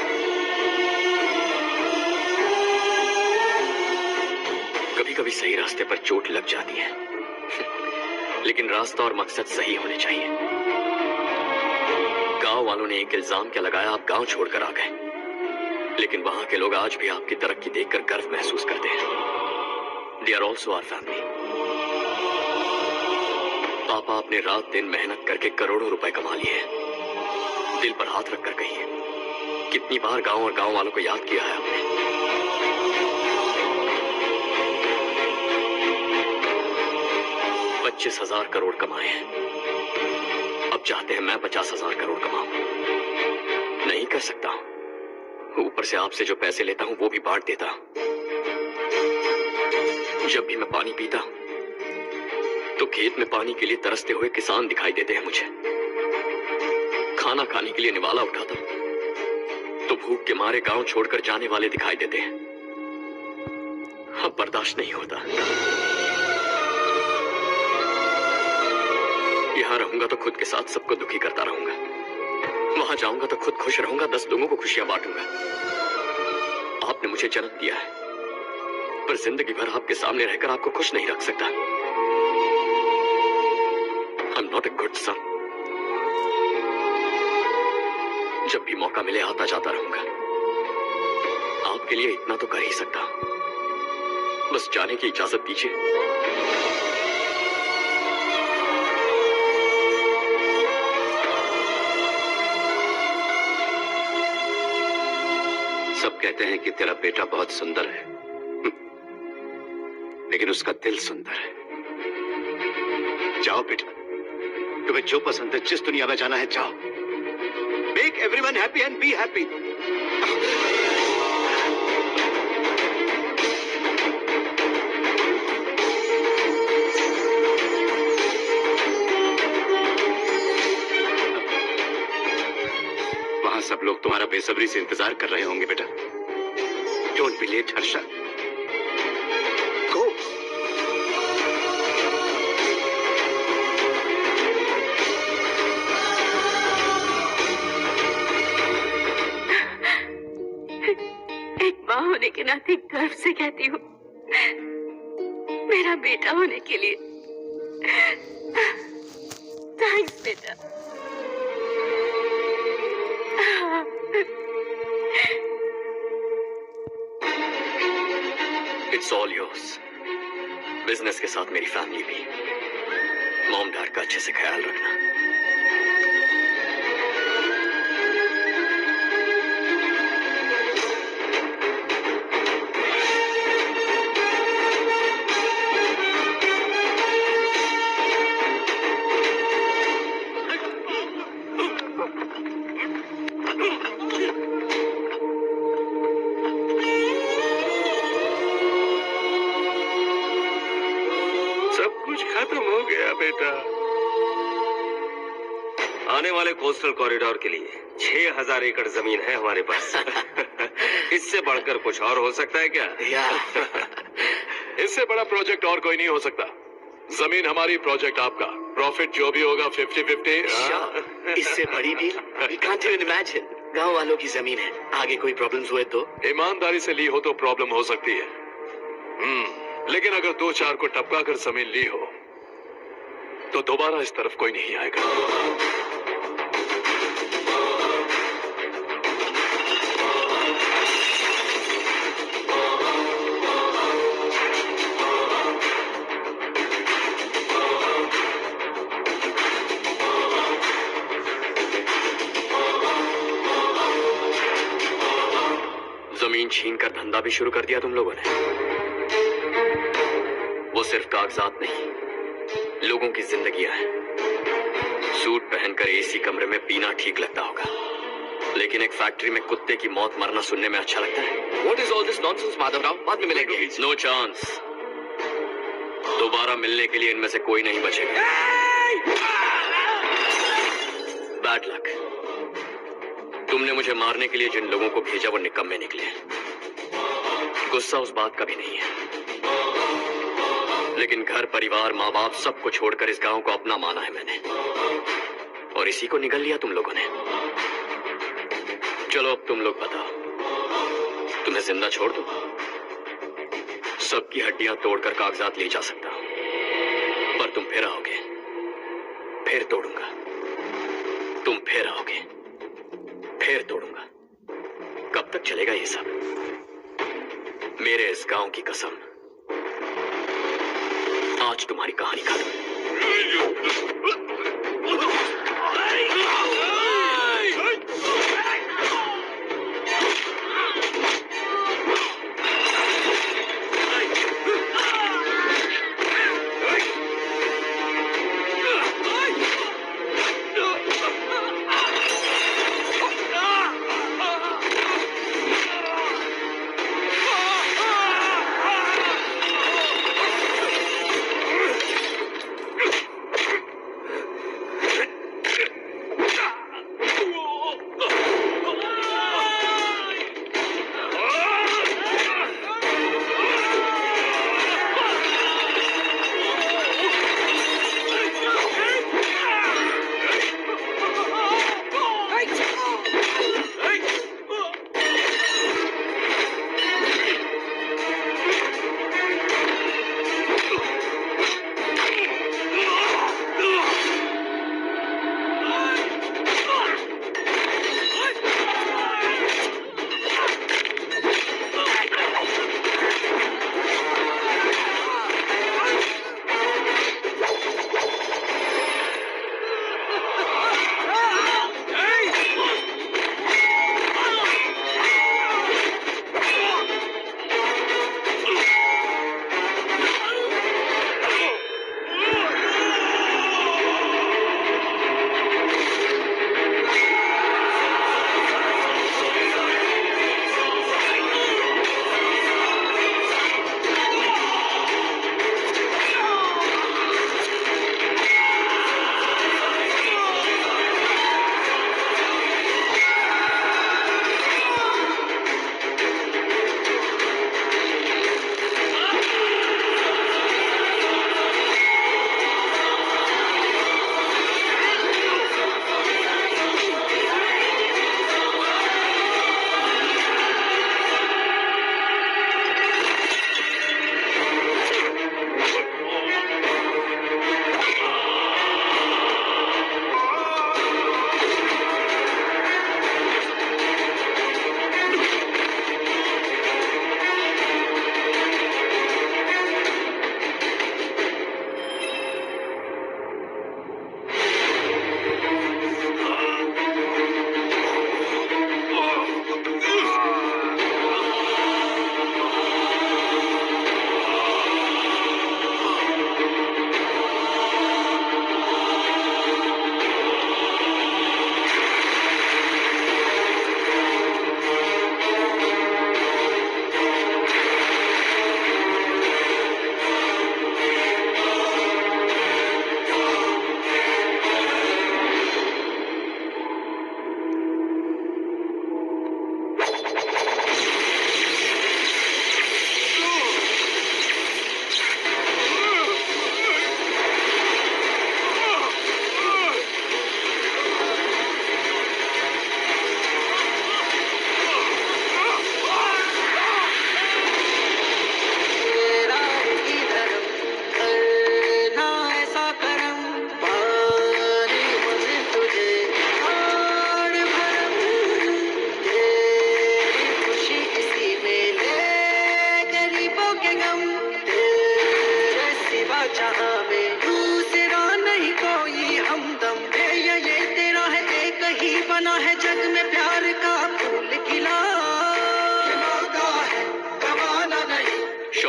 कभी कभी सही रास्ते पर चोट लग जाती है, लेकिन रास्ता और मकसद सही होने चाहिए। गांव वालों ने एक इल्जाम क्या लगाया, आप गांव छोड़कर आ गए, लेकिन वहां के लोग आज भी आपकी तरक्की देखकर गर्व महसूस करते हैं। They are also our family। पापा आपने रात दिन मेहनत करके करोड़ों रुपए कमा लिए हैं। दिल पर हाथ रखकर कहिए, कितनी बार गांव और गांव वालों को याद किया है आपने? 25,000 करोड़ कमाए हैं, अब चाहते हैं मैं 50,000 करोड़ कमाऊं। नहीं कर सकता हूं। ऊपर से आपसे जो पैसे लेता हूं वो भी बांट देता हूं। जब भी मैं पानी पीता हूं तो खेत में पानी के लिए तरसते हुए किसान दिखाई देते हैं मुझे। खाना खाने के लिए निवाला उठाता हूं तो भूख के मारे गांव छोड़कर जाने वाले दिखाई देते हैं। अब बर्दाश्त नहीं होता। यहां रहूंगा तो खुद के साथ सबको दुखी करता रहूंगा, वहां जाऊंगा तो खुद खुश रहूंगा, 10 लोगों को खुशियां बांटूंगा। आपने मुझे जन्म दिया है, पर जिंदगी भर आपके सामने रहकर आपको खुश नहीं रख सकता। I'm not a good son. जब भी मौका मिले आता जाता रहूंगा। आपके लिए इतना तो कर ही सकता हूं, बस जाने की इजाजत दीजिए। सब कहते हैं कि तेरा बेटा बहुत सुंदर है, लेकिन उसका दिल सुंदर है। जाओ बेटा, तुम्हें जो पसंद है, जिस दुनिया में जाना है जाओ। Make everyone happy and be happy. वहां सब लोग तुम्हारा बेसब्री से इंतजार कर रहे होंगे बेटा। Don't be late, Harsha. Go. एक माँ होने के नाते गर्व से कहती हूँ, मेरा बेटा होने के लिए थैंक्स बेटा। It's all yours. बिजनेस के साथ मेरी फैमिली भी। मॉम डैड का अच्छे से ख्याल रखना। खत्म हो गया बेटा। आने वाले कोस्टल कॉरिडोर के लिए 6000 एकड़ जमीन है हमारे पास। इससे बढ़कर कुछ और हो सकता है क्या? इससे बड़ा प्रोजेक्ट और कोई नहीं हो सकता। जमीन हमारी, प्रोजेक्ट आपका, प्रॉफिट जो भी होगा 50-50। इससे बड़ी deal we can't even imagine। गांव वालों की जमीन है, आगे कोई प्रॉब्लम्स हुए तो? ईमानदारी से ली हो तो प्रॉब्लम हो सकती है, लेकिन अगर 2-4 को टपका कर जमीन ली हो तो दोबारा इस तरफ कोई नहीं आएगा। जमीन छीनकर धंधा भी शुरू कर दिया तुम लोगों ने। वो सिर्फ कागजात नहीं, लोगों की जिंदगियां हैं। सूट पहनकर एसी कमरे में पीना ठीक लगता होगा, लेकिन एक फैक्ट्री में कुत्ते की मौत मरना सुनने में अच्छा लगता है। What is all this nonsense, Madhavrao? बाद में मिलेंगे। No chance. दोबारा मिलने के लिए इनमें से कोई नहीं बचेगा। Bad luck. तुमने मुझे मारने के लिए जिन लोगों को भेजा वो निकम्मे निकले। गुस्सा उस बात का भी नहीं है, लेकिन घर परिवार माँ बाप सबको छोड़कर इस गांव को अपना माना है मैंने, और इसी को निगल लिया तुम लोगों ने। चलो अब तुम लोग बताओ, तुम्हें जिंदा छोड़ दूं? सबकी हड्डियां तोड़कर कागजात ले जा सकता हूं, पर तुम फिर आओगे, फिर तोड़ूंगा। तुम फिर आओगे, फिर तोड़ूंगा। कब तक चलेगा ये सब? मेरे इस गांव की कसम, आज तुम्हारी कहानी खत्म।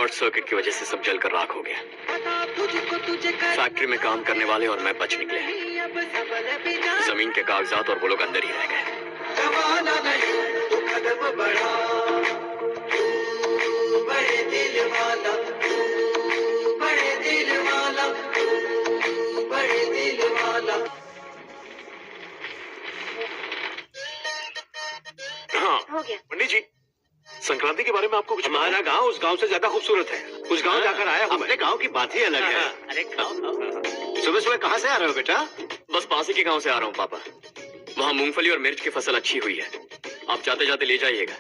शॉर्ट सर्किट की वजह से सब जलकर राख हो गया। फैक्ट्री में काम करने वाले और मैं बच निकले। जमीन के कागजात और वो लोग अंदर ही रह गए। जमाना नहीं तू कदम बढ़ा, तू बड़े दिल वाला, तू बड़े दिल वाला, तू बड़े दिल वाला। हाँ हो गया। पंडित जी, संक्रांति के बारे में आपको कुछ हमारा गांव उस गांव से ज्यादा खूबसूरत है। उस गांव जाकर आया हूँ। अपने गांव की बात ही अलग है। अरे सुबह सुबह कहाँ से आ रहे हो बेटा? बस पास ही के गांव से आ रहा हूँ पापा। वहाँ मूंगफली और मिर्च की फसल अच्छी हुई है। आप जाते जाते ले जाइएगा।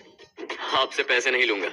आपसे पैसे नहीं लूंगा।